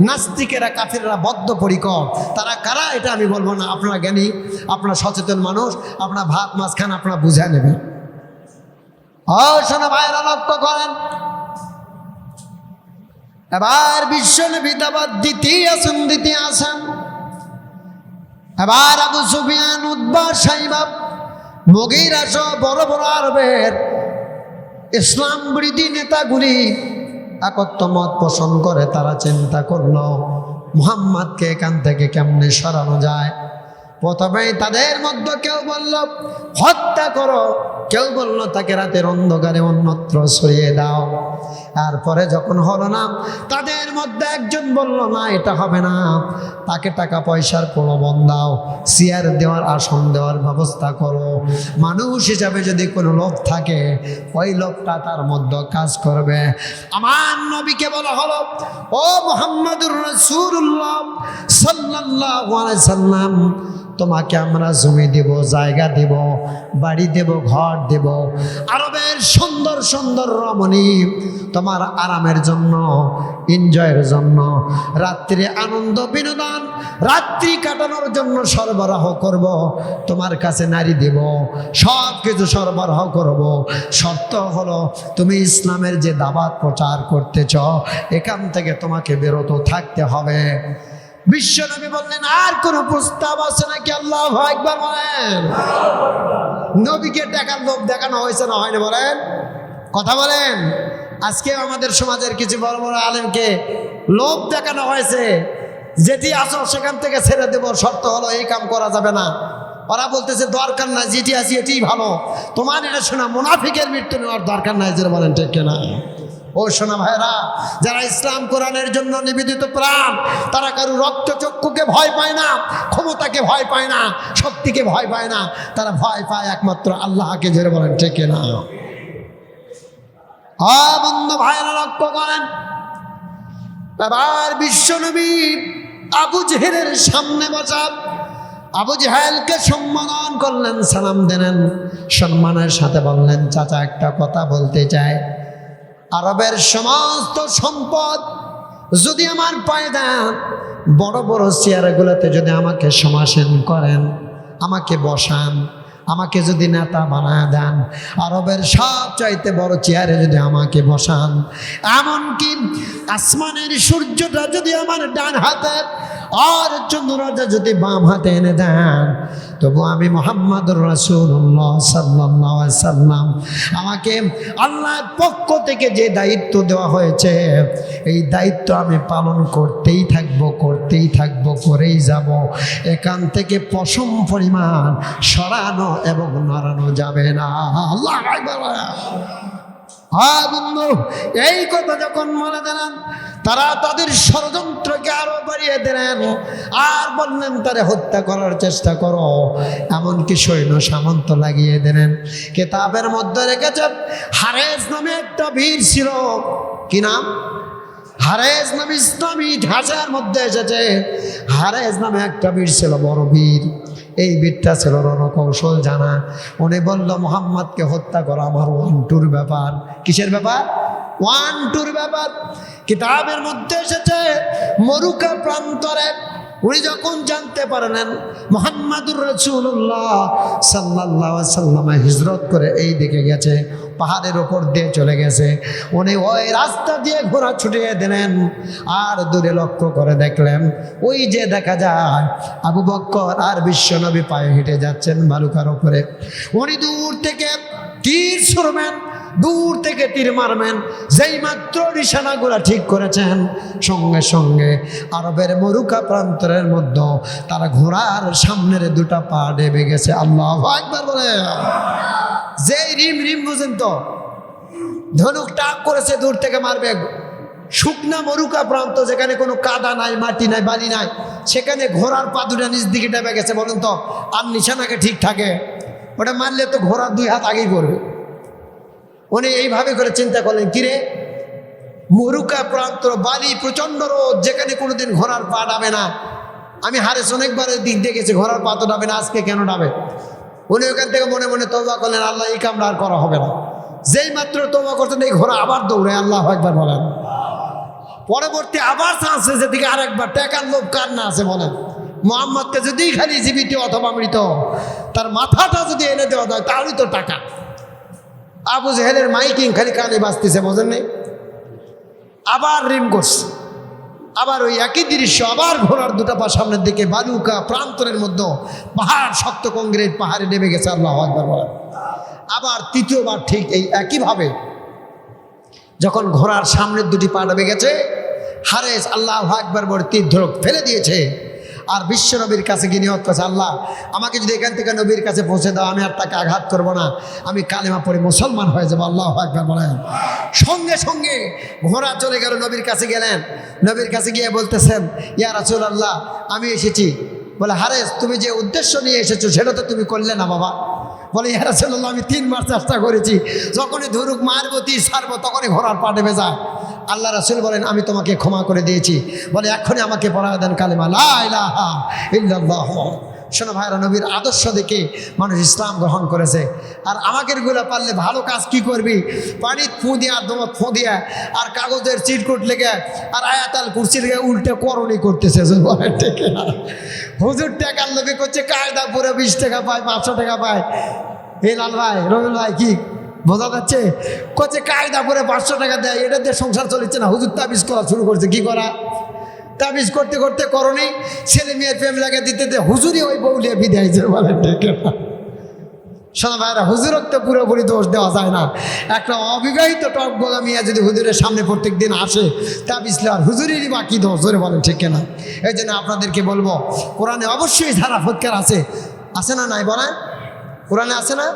নাস্তিকেরা, কাফিররা বদ্ধপরিকর। তারা কারা এটা আমি বলবো না, আপনারা জ্ঞানী, আপনারা সচেতন মানুষ, আপনারা ভাত মাছ খান, আপনারা বুঝে নেবেন। শোনা ভাইরা লক্ষ্য করেন, এবার বিশ্বনবী দাওয়াত দিতে আসেন। এবার আবু সুফিয়ান, উতবা, সাইবা মুগীরা সহ বড় বড় আরবের ইসলাম বিরোধী নেতাগুলি একত্বমত পোষণ করে। তারা চিন্তা করলো মুহাম্মদকে এখান থেকে কেমনে সরানো যায়। প্রথমেই তাদের মধ্যে কেউ বলল হত্যা করো, কেউ বলল তাকে রাতের অন্ধকারে অন্যত্র সরিয়ে দাও। তারপরে যখন হলো না, তাদের মধ্যে একজন বলল না এটা হবে না, তাকে টাকা পয়সার প্রলোভন দাও, চেয়ার দেওয়ার আসন দেওয়ার ব্যবস্থা করো। মানুষ হিসাবে যদি কোনো লোক থাকে ওই লোকটা তার মধ্যে কাজ করবে। আমার নবীকে বলা হলো ও মুহাম্মাদুর রাসূলুল্লাহ সাল্লাল্লাহু আলাইহি সাল্লাম, তোমাকে আমরা জমি দেব, জায়গা দেব, বাড়ি দেব, ঘর দেব, আরবের সুন্দর সুন্দর রমণী তোমার আরামের জন্য, এনজয়ের জন্য, রাত্রি আনন্দ বিনোদন, রাত্রি কাটানোর জন্য সরবরাহ করব। তোমার কাছে নারী দেব, সব কিছু সরবরাহ করব। শর্ত হলো তুমি ইসলামের যে দাওয়াত প্রচার করতেছ এখান থেকে তোমাকে বিরত থাকতে হবে। বিশ্বনবী বললেন আর কোন প্রস্তাব আছে নাকি? আল্লাহু আকবার বলেন। নবীকে টাকার লোভ দেখানো হয়েছে না হয়নি বলেন? কথা বলেন। আজকে আমাদের সমাজের কিছু বড় বড় আলেমকে লোভ দেখানো হয়েছে, যেটি আসো সেখান থেকে ছেড়ে দেব, শর্ত হলো এই কাম করা যাবে না। ওরা বলতেছে দরকার নাই, যেটি আছি এটিই ভালো। তোমার এটা শোনা মুনাফিকের মৃত্যু নেওয়ার দরকার নাই, যে বলেন ঠিক কিনা? ও সোনা ভাইরা, যারা ইসলাম কোরআনের জন্য নিবেদিত প্রাণ, তারা কারো রক্ত চক্ষুকে ভয় পায় না, ক্ষমতাকে ভয় পায় না, শক্তিকে ভয় পায় না, তারা ভয় পায় একমাত্র আল্লাহকে, যে বলেন ঠিক কিনা? বন্ধু ভাইরা লক্ষ্য করেন, এবার বিশ্বনবী আবু জেহেলের সামনে বসা আবু জেহেলকে সম্মান করলেন, সালাম দিলেন, সম্মানের সাথে বললেন চাচা একটা কথা বলতে চাই। আরবের সমস্ত সম্পদ যদি আমার পায়ে দেন, বড় বড় চেয়ারগুলোতে যদি আমাকে সমাসীন করেন, আমাকে বসান, আমাকে যদি নেতা বানায় দেন, আরবের সব চাইতে বড় চেয়ারে যদি আমাকে বসান, এমনকি আসমানের সূর্যটা যদি আমার ডান হাতে আর চন্দ্রটা যদি বাম হাতে এনে দেন, তবু আমি মুহাম্মাদুর রাসূলুল্লাহ সাল্লাল্লাহু আলাইহি সাল্লাম, আমাকে আল্লাহর পক্ষ থেকে যে দায়িত্ব দেওয়া হয়েছে এই দায়িত্ব আমি পালন করতেই থাকবো, করেই যাব। এখান থেকে পশম পরিমাণ সরানো এবং নড়ানো যাবে না। আল্লাহু আকবার। হ্যাঁ বন্ধু, এই কথা যখন বলে দিলেন, তারা তাদের ষড়যন্ত্রকে আরো বাড়িয়ে দিলেন আর বললেন তারে হত্যা করার চেষ্টা করো, এমনকি সৈন্য সামন্ত লাগিয়ে দিলেন। কিতাবের মধ্যে রেখেছে হারেস নামে একটা বীর ছিল। কি নাম? হারেস নামে ইসলামী ভাষার মধ্যে এসেছে। হারেস নামে একটা বীর ছিল, বড় বীর। এই বীরটা ছিল রণকৌশল জানা। উনি বলল মুহাম্মদকে হত্যা করা আমার 1-2 ব্যাপার। কিসের ব্যাপার? 1-2 ব্যাপার। কিতাবের মধ্যে এসেছে মরুকা প্রান্তরে উনি যখন জানতে পারলেন মুহাম্মাদুর রাসূলুল্লাহ সাল্লাল্লাহু আলাইহি সাল্লাম হিজরত করে এই দিকে গেছে, পাহাড়ের ওপর দিয়ে চলে গেছে, উনি ওই রাস্তা দিয়ে ঘোড়া ছুটিয়ে দিলেন। আর দূরে লক্ষ্য করে দেখলেন ওই যে দেখা যায় আবু বকর আর বিশ্বনবী পায়ে হেঁটে যাচ্ছেন বালুকার ওপরে। উনি দূর থেকে তীর ছুড়বেন, দূর থেকে তীর মারবেন, যেই মাত্র নিশানাগুলা ঠিক করেছেন সঙ্গে সঙ্গে আরবের মরুকা প্রান্তরের মধ্যে তারা ঘোড়ার সামনের 2টা পা ডেবে গেছে। আল্লাহু আকবার বলে। যেই রিম রিম বুঝেন তো, ধনুক টাক করেছে, দূর থেকে মারবে। শুকনা মরুকা প্রান্ত, যেখানে কোনো কাদা নাই, মাটি নাই, বালি নাই, সেখানে ঘোড়ার পা 2টা নিচ দিকে ডেবে গেছে। বলুন তো, আর নিশানাকে ঠিক থাকে? ওটা মারলে তো ঘোড়ার 2 হাত আগেই পড়বে। উনি এইভাবে করে চিন্তা করলেন, কিরে মরুকা প্রান্ত, বালি, প্রচন্ড রোদ, যেখানে কোনোদিন ঘোড়ার পা ডাবে না। আমি হারেস অনেকবার দিক দিয়ে গেছি, ঘোড়ার পা তো ডাবে না, আজকে কেন ডাবে? উনি ওখান থেকে মনে মনে তওবা করলেন, আল্লাহ এই কামটা আর করা হবে না। যেই মাত্র তওবা করতেন এই ঘোড়া আবার দৌড়ে। আল্লাহু আকবার বলেন। পরবর্তী আবার চান্সে যেদিকে আরেকবার টাকার লোভ কার না আছে বলেন? মুহাম্মদকে যদি খালি জীবিত অথবা মৃত তার মাথাটা যদি এনে দেওয়া যায় তাহলেই তো টাকা। আবু জেহেলের মাইকিং খালি কানে বাজতেছে, বোঝেন নেই? আবার রিম করছে, আবার ওই একই দৃশ্য আবার ঘোড়ার দুটো পা সামনের দিকে, বালুকা প্রান্তরের মধ্যে পাহাড়, শক্ত কংক্রিট পাহাড়ে নেমে গেছে। আল্লাহু আকবার বলেন। আবার তৃতীয়বার ঠিক এই একইভাবে যখন ঘোড়ার সামনের দুটি পা নেমে গেছে, হারেস আল্লাহু আকবার বলে তীর ধনুক ফেলে দিয়েছে। আর বিশ্ব নবীর কাছে গিয়ে নিয়ত করছে, আল্লাহ আমাকে যদি এখান থেকে নবীর কাছে পৌঁছে দাও, আমি আর তাকে আঘাত করব না, আমি কালেমা পড়ে মুসলমান হয়ে যাবো। আল্লাহু আকবার বলেন। সঙ্গে সঙ্গে ঘোড়া চলে গেল, নবীর কাছে গেলেন। নবীর কাছে গিয়ে বলতেছেন, ইয়া রাসূলুল্লাহ আমি এসেছি। বলে, হারেস তুমি যে উদ্দেশ্য নিয়ে এসেছো সেটা তো তুমি করলে না বাবা। বলে, ইয়া রাসূলুল্লাহ আমি 3 বার চেষ্টা করেছি, যখনই ধরুক মারবো তীর ছাড়বো তখনই ঘোড়ার পা নেমে যায়। আল্লাহ রাসূল বলেন, আমি তোমাকে ক্ষমা করে দিয়েছি। বলে, এখনই আমাকে পড়ায় দেন কালেমা লা ইলাহা ইল্লাল্লাহ। শোনো ভাইরা, নবীর আদর্শ দেখে মানুষ ইসলাম গ্রহণ করেছে। আর আমাদের গুলা পারলে ভালো কাজ কি করবি, পানি ফু দিয়া, দমক ফু দিয়া, আর কাগজের চিটকুট লেগে আর আয়াতাল কুরসি লেগে উল্টে করণি করতেছে। হুজুর টাকার লোভে করছে কায়দা, পুরো 20 টাকা পায়, 500 টাকা পায়। এই লাল ভাই, রবিউল ভাই, কি বোঝা যাচ্ছে? করছে কায়দা করে 500 টাকা দেয়, এটা দিয়ে সংসার চলেছে না। হুজুর তাবিজ করা শুরু করছে। কি করা? তাবিজ করতে করতে করণে ছেলে মেয়ের প্রেম লাগে দিতে দিতে হুজুরই ওই বউলিয়া বিদায় বলেন ঠিক না? শোনো ভাইরা, হুজুরক তো পুরোপুরি দোষ দেওয়া যায় না। একটা অবিবাহিত টক বোগা মিয়া যদি হুজুরের সামনে প্রত্যেক দিন আসে, তাবিজ আর হুজুরেরই বাকি দোষ ধরে বলেন ঠিক না? এই জন্য আপনাদেরকে বলবো, কোরআনে অবশ্যই ধারা ফৎকার আছে। আছে না নাই বলেন? কোরআনে আছে না?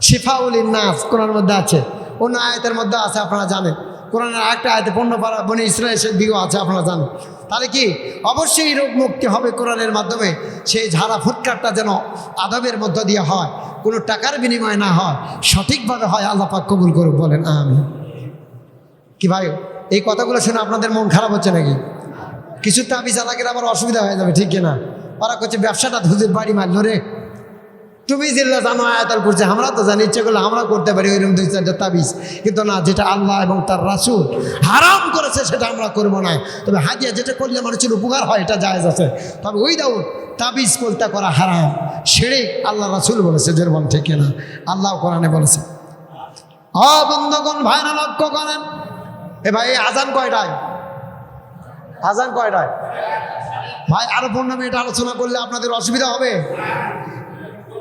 শিফাউল নাস কোরআনের মধ্যে আছে, অন্য আয়াতের মধ্যে আছে, আপনারা জানেন। কোরআনের একটা আয়াতে 15 পারা বনি ইসরায়েলের দিকেও আছে, আপনারা জানেন। তাহলে কি অবশ্যই রোগ মুক্তি হবে কোরআনের মাধ্যমে। সেই ঝাড়া ফুৎকারটা যেন আদবের মধ্য দিয়ে হয়, কোনো টাকার বিনিময় না হয়, সঠিকভাবে হয়। আল্লাহ পাক কবুল করুক, বলেন আমিন। কি ভাই, এই কথাগুলো শুনে আপনাদের মন খারাপ হচ্ছে নাকি? কিছু তাবিজ আলাগের আবার অসুবিধা হয়ে যাবে, ঠিক কিনা? ওরা করছে ব্যবসাটা হুজুর বাড়ি মারল রে। তুমি যেগুলো জানো আয়াতাল কুরসি, আমরা তো জানি, ইচ্ছে করলে আমরা করতে পারি ওইরকম 2-4টা তাবিজ, কিন্তু না, যেটা আল্লাহ এবং তার রাসূল হারাম করেছে সেটা আমরা করব না। তবে হাদিয়া যেটা করলে মানুষের উপকার হয় এটা জায়েজ আছে। তবে ওই দাও তাবিজ কলতা করা হারাম, শিরক আল্লাহ রাসূল বলেছে, যেরকম ঠিক না আল্লাহ কোরআনে বলেছে। বন্ধুগণ ভাইরা লক্ষ্য করেন, এ ভাই আজান কয়টায়? আজান কয়টায় ভাই? আরো 15 মিনিট আলোচনা করলে আপনাদের অসুবিধা হবে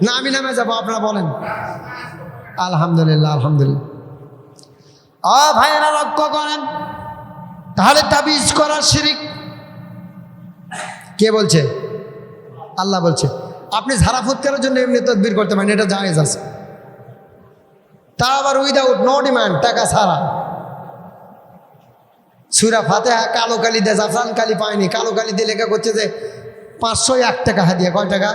না? আমি নামে যাবো, আপনারা বলেন। আলহামদুলিল্লাহ, আলহামদুলিল্লাহ। ভাইয়েরা লক্ষ্য করেন, তাহলে তাবিজ করা শিরক। কে বলছে? আল্লাহ বলছে। আপনি ঝাড়া ফুৎকারের জন্য এমনি তদবির করতে পারেন, এটা জায়েজ আছে। তা আবার উইদাউট নো ডিমান্ড, টাকা ছাড়া। সূরা ফাতিহা কালো কালি দিয়ে, জাফরান কালি পায়নি, কালো কালি দিয়ে লেখা করছে যে 501 টাকা হাদিয়া। কয় টাকা?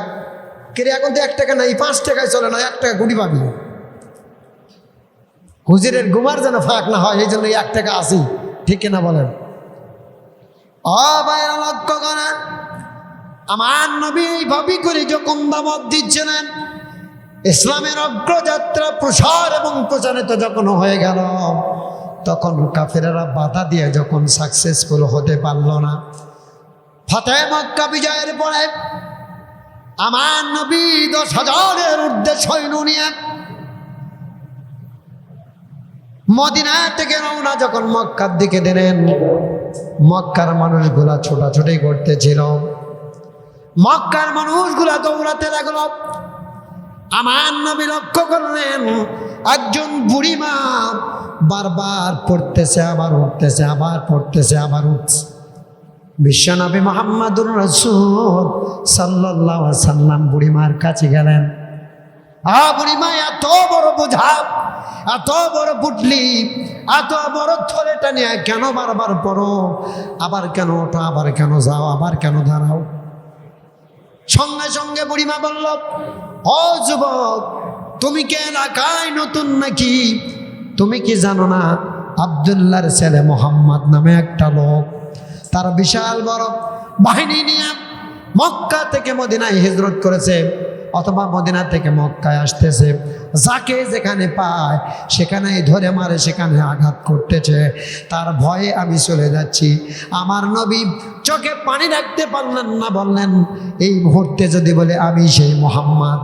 কেরে এখন তো 1 টাকা নাই, 5 টাকায় চলে না, 1 টাকা গুটি পাবি। হুজুরের গুমার যেন ফাঁক না হয়, এই জন্য 1 টাকা আসি, ঠিক কিনা বলেন? ভাইরা লক্ষ্য করেন, আমার নবী এইভাবে করে যখন দাওয়াত দিচ্ছিলেন, ইসলামের অগ্রযাত্রা প্রসার এবং প্রচারিত যখন হয়ে গেল, তখন কাফেরেরা বাধা দিয়ে যখন সাকসেসফুল হতে পারল না, ফাতেহ মক্কা বিজয়ের পরে আমার নবী 10,000-এর ঊর্ধ্বে সৈন্য নিয়ে মদিনা থেকে রওনা যখন মক্কার দিকে দিলেন, মক্কার মানুষগুলা ছোটাছুটি করতেছিল, মক্কার মানুষগুলা দৌড়াতে লাগলো। আমার নবী লক্ষ্য করলেন, একজন বুড়ি মা বারবার পড়তেছে, আবার উঠতেছে, আবার পড়তেছে, আবার উঠছে। বিশ্বনবী মুহাম্মদুর রাসূল সাল্লাল্লাহু আলাইহি সাল্লাম বুড়িমার কাছে গেলেন। বুড়িমা এত বড় বোঝা, এত বড় পুটলি, এত বড় থলেটা নিয়ে কেন বারবার পড়ো? আবার কেন ওঠো, আবার কেন যাও, আবার কেন দাঁড়াও? সঙ্গে সঙ্গে বুড়িমা বলল, ও যুবক, তুমি কি এলাকায় নতুন নাকি? তুমি কি জানো না আব্দুল্লাহর ছেলে মোহাম্মদ নামে একটা লোক, তার বিশাল বড় বাহিনী নিয়ে মক্কা থেকে মদিনায় হিজরত করেছে, অথবা মদিনা থেকে মক্কায় আসতেছে, যাকে যেখানে পায় সেখানেই ধরে মারে, সেখানে আঘাত করতেছে, তার ভয়ে আমি চলে যাচ্ছি। আমার নবী চোখে পানি রাখতে পারলেন না, বললেন, এই মুহূর্তে যদি বলে আমি সেই মোহাম্মদ,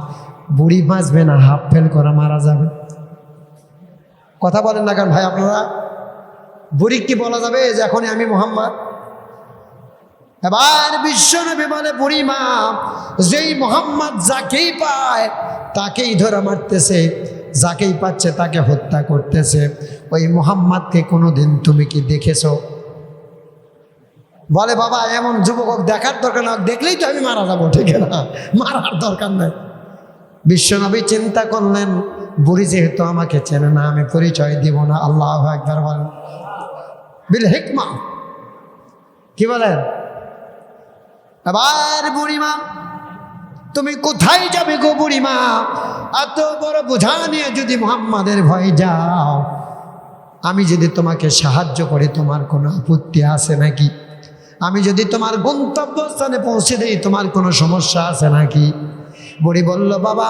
বুড়ি বাঁচবে না, হাফ ফেল করা মারা যাবে। কথা বলেন না কেন ভাই আপনারা? বুড়ি কি বলা যাবে যে এখনই আমি মোহাম্মদ? এবার বিশ্বনবী বলে, বুড়িমা, যেই মোহাম্মদ যাকেই পায় তাকেই ধরে মারতেছে, যাকেই পাচ্ছে তাকে হত্যা করতেছে, ওই মোহাম্মদকে কোনোদিন তুমি কি দেখেছো? বলে, বাবা এমন যুবক দেখার দরকার না, দেখলেই তো আমি মারা যাবো, ঠিক না, মারার দরকার নাই। বিশ্বনবী চিন্তা করলেন, বুড়ি যেহেতু আমাকে চেনে না, আমি পরিচয় দিব না। আল্লাহু আকবার বলেন, বিল হিকমা, কি বলেন? আবার বুড়িমা, তুমি কোথায় যাবে গো বুড়িমা? এত বড় বোঝা নিয়ে যদি মুহাম্মাদের ভয়ে যাও, আমি যদি তোমাকে সাহায্য করি তোমার কোনো আপত্তি আছে নাকি? আমি যদি তোমার গন্তব্যস্থানে পৌঁছে দিই তোমার কোনো সমস্যা আছে নাকি? বুড়ি বলল, বাবা,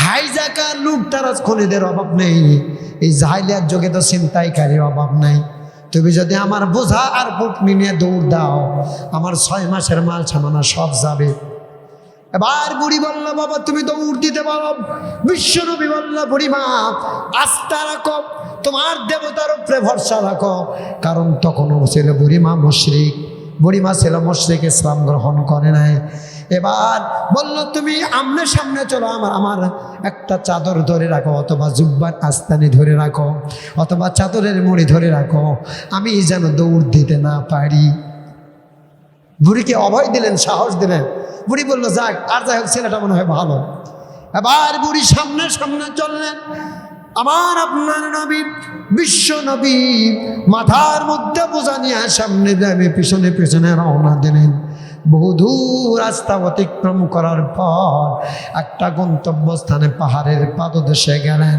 হাইজাকার লুটতারাজ খনিদের অভাব নেই, এই জাহিলিয়ার যুগে তো ছিনতাইকারীর অভাব নাই। তুমি যদি আমার বোঝা আর পুটনি নিয়ে দৌড় দাও, আমার 6 মাসের মাল সামানা সব যাবে। এবার বুড়ি বলল, বাবা তুমি দৌড় দিতে পারো। বিশ্বনবী বলল, বুড়িমা আস্থা রাখো, তোমার দেবতার উপরে ভরসা রাখো। কারণ তখনও ছিল বুড়িমা মুশরিক, বুড়িমা ছিল মুশরিক, ইসলাম গ্রহণ করে নাই। এবার বলল, তুমি আমনে সামনে চলো, আমার একটা চাদর ধরে রাখো, অথবা জুব্বার আস্তানি ধরে রাখো, অথবা চাদরের মুড়ি ধরে রাখো, আমি যেন দৌড় দিতে না পারি। বুড়িকে অভয় দিলেন, সাহস দিলেন। বুড়ি বলল, যাক, আর যাই হোক ছেলেটা মনে হয় ভালো। এবার বুড়ি সামনে সামনে চললেন। আমার আপনার নবী বিশ্ব নবী মাথার মধ্যে বোঝা নিয়ে সামনে যাবে, পিছনে পিছনে রওনা দিলেন। বহুদূর রাস্তা অতিক্রম করার পর একটা গন্তব্যস্থানে পাহাড়ের পাদদেশে গেলেন।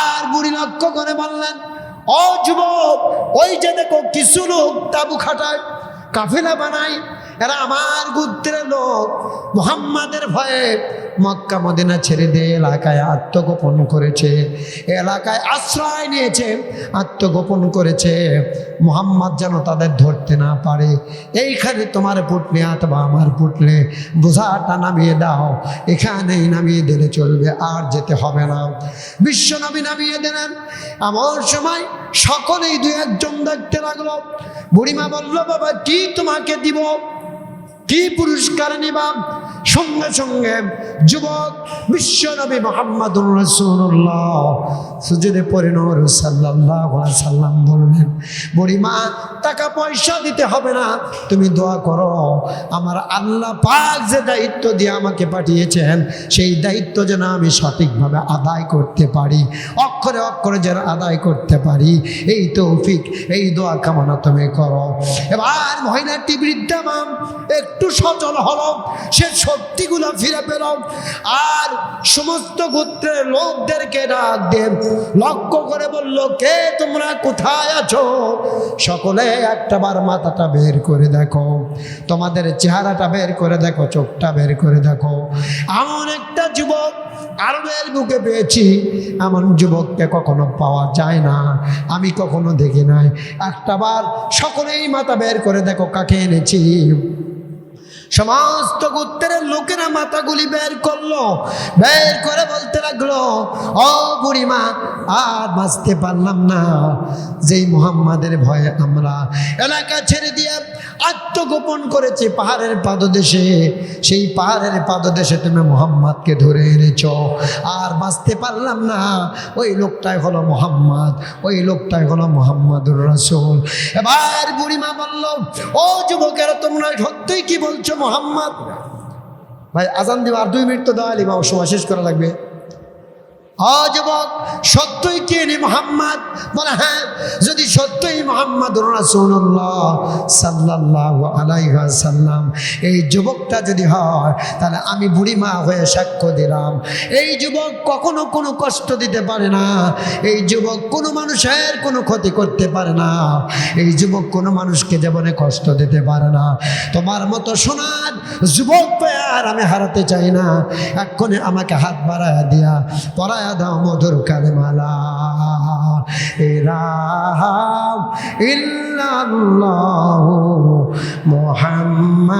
আর বুড়ি লক্ষ্য করে বললেন, ও যুবক, ওই যে দেখো কিছু লোক তাবু খাটায়, কাফেলা বানায়, এরা আমার গোত্রের লোক। মুহাম্মাদের ভয়ে মক্কা মদিনা ছেড়ে দিয়ে এলাকায় আত্মগোপন করেছে, এলাকায় আশ্রয় নিয়েছে, আত্মগোপন করেছে, মুহাম্মদ যেন তাদের ধরতে না পারে। এইখানে তোমার পুটলে অথবা আমার পুটলে বোঝাটা নামিয়ে দাও, এখানেই নামিয়ে দিলে চলবে, আর যেতে হবে না। বিশ্বনবী নামিয়ে দিলেন। এমন সময় সকলেই 2-1 দেখতে লাগলো। বুড়িমা বলল, বাবা কি তোমাকে দিব, কি পুরস্কার নিবা? সঙ্গে সঙ্গে যুবক বিশ্বনবী মুহাম্মদুর রাসূলুল্লাহ সুজুদে পড়ে নূর সাল্লাল্লাহু আলাইহি সাল্লাম বললেন, বুড়িমা টাকা পয়সা দিতে হবে না, তুমি দোয়া করো, আমার আল্লাহ পাক যে দায়িত্ব দিয়ে আমাকে পাঠিয়েছেন সেই দায়িত্ব যেন আমি সঠিকভাবে আদায় করতে পারি, অক্ষরে অক্ষরে যেন আদায় করতে পারি, এই তৌফিক, এই দোয়া কামনা তুমি করো। এবার মহিলাটি বৃদ্ধা মা একটু সচল হলো, সে শক্তিগুলো ফিরে পেল। আর সমস্ত গোত্রের লোকদেরকে ডাক দিয়ে লক্ষ্য করে বলল, কে তোমরা, কোথায় আছো? সকলে একটাবার মাথাটা বের করে দেখো, তোমাদের চেহারাটা বের করে দেখো, চোখটা বের করে দেখো। এমন একটা যুবক আরবের বুকে পেয়েছি, এমন যুবককে কখনো পাওয়া যায় না, আমি কখনো দেখি নাই। একটাবার সকলেই মাথা বের করে দেখো, কাকে এনেছি। সমস্ত গোত্রের লোকেরা মাথাগুলি বের করলো, বের করে বলতে লাগলো, ও বুড়িমা আর বাঁচতে পারলাম না, যেই মুহাম্মাদের ভয়ে আমরা এলাকা ছেড়ে দিয়ে আত্মগোপন করেছি পাহাড়ের পাদদেশে, সেই পাহাড়ের পাদদেশে তুমি মুহাম্মাদকে ধরে এনেছ, আর বাঁচতে পারলাম না। ওই লোকটাই হলো মুহাম্মদ, ওই লোকটাই হলো মুহাম্মদুর রাসূল। এবার বুড়িমা বলল, ও যুবকেরা তোমরা সত্যই কি বলছো মুহাম্মদ? ভাই আজান দিব, আর 2 মিনিট তো দেওয়া লিবা, সময় শেষ করা লাগবে। যুবক সত্যই কি ইনি মুহাম্মদ? বলে হ্যাঁ, যদি সত্যই মুহাম্মদুর রাসূলুল্লাহ সাল্লাল্লাহু আলাইহি ওয়াসাল্লাম এই যুবকটা যদি হয়, তাহলে আমি বুড়িমা হয়ে সাক্ষ্য দিলাম, এই যুবক কখনো কোনো কষ্ট দিতে পারে না, এই যুবক কোনো মানুষের কোনো ক্ষতি করতে পারে না, এই যুবক কোনো মানুষকে জীবনে কষ্ট দিতে পারে না। তোমার মতো সোনার যুবক পেয়ে আর আমি হারাতে চাই না। এক্ষণে আমাকে হাত বাড়ায়া দিয়া পড়ায়া দাও মধুর কালেমা লা ইলাহা ইল্লাল্লাহু মুহাম্মাদ।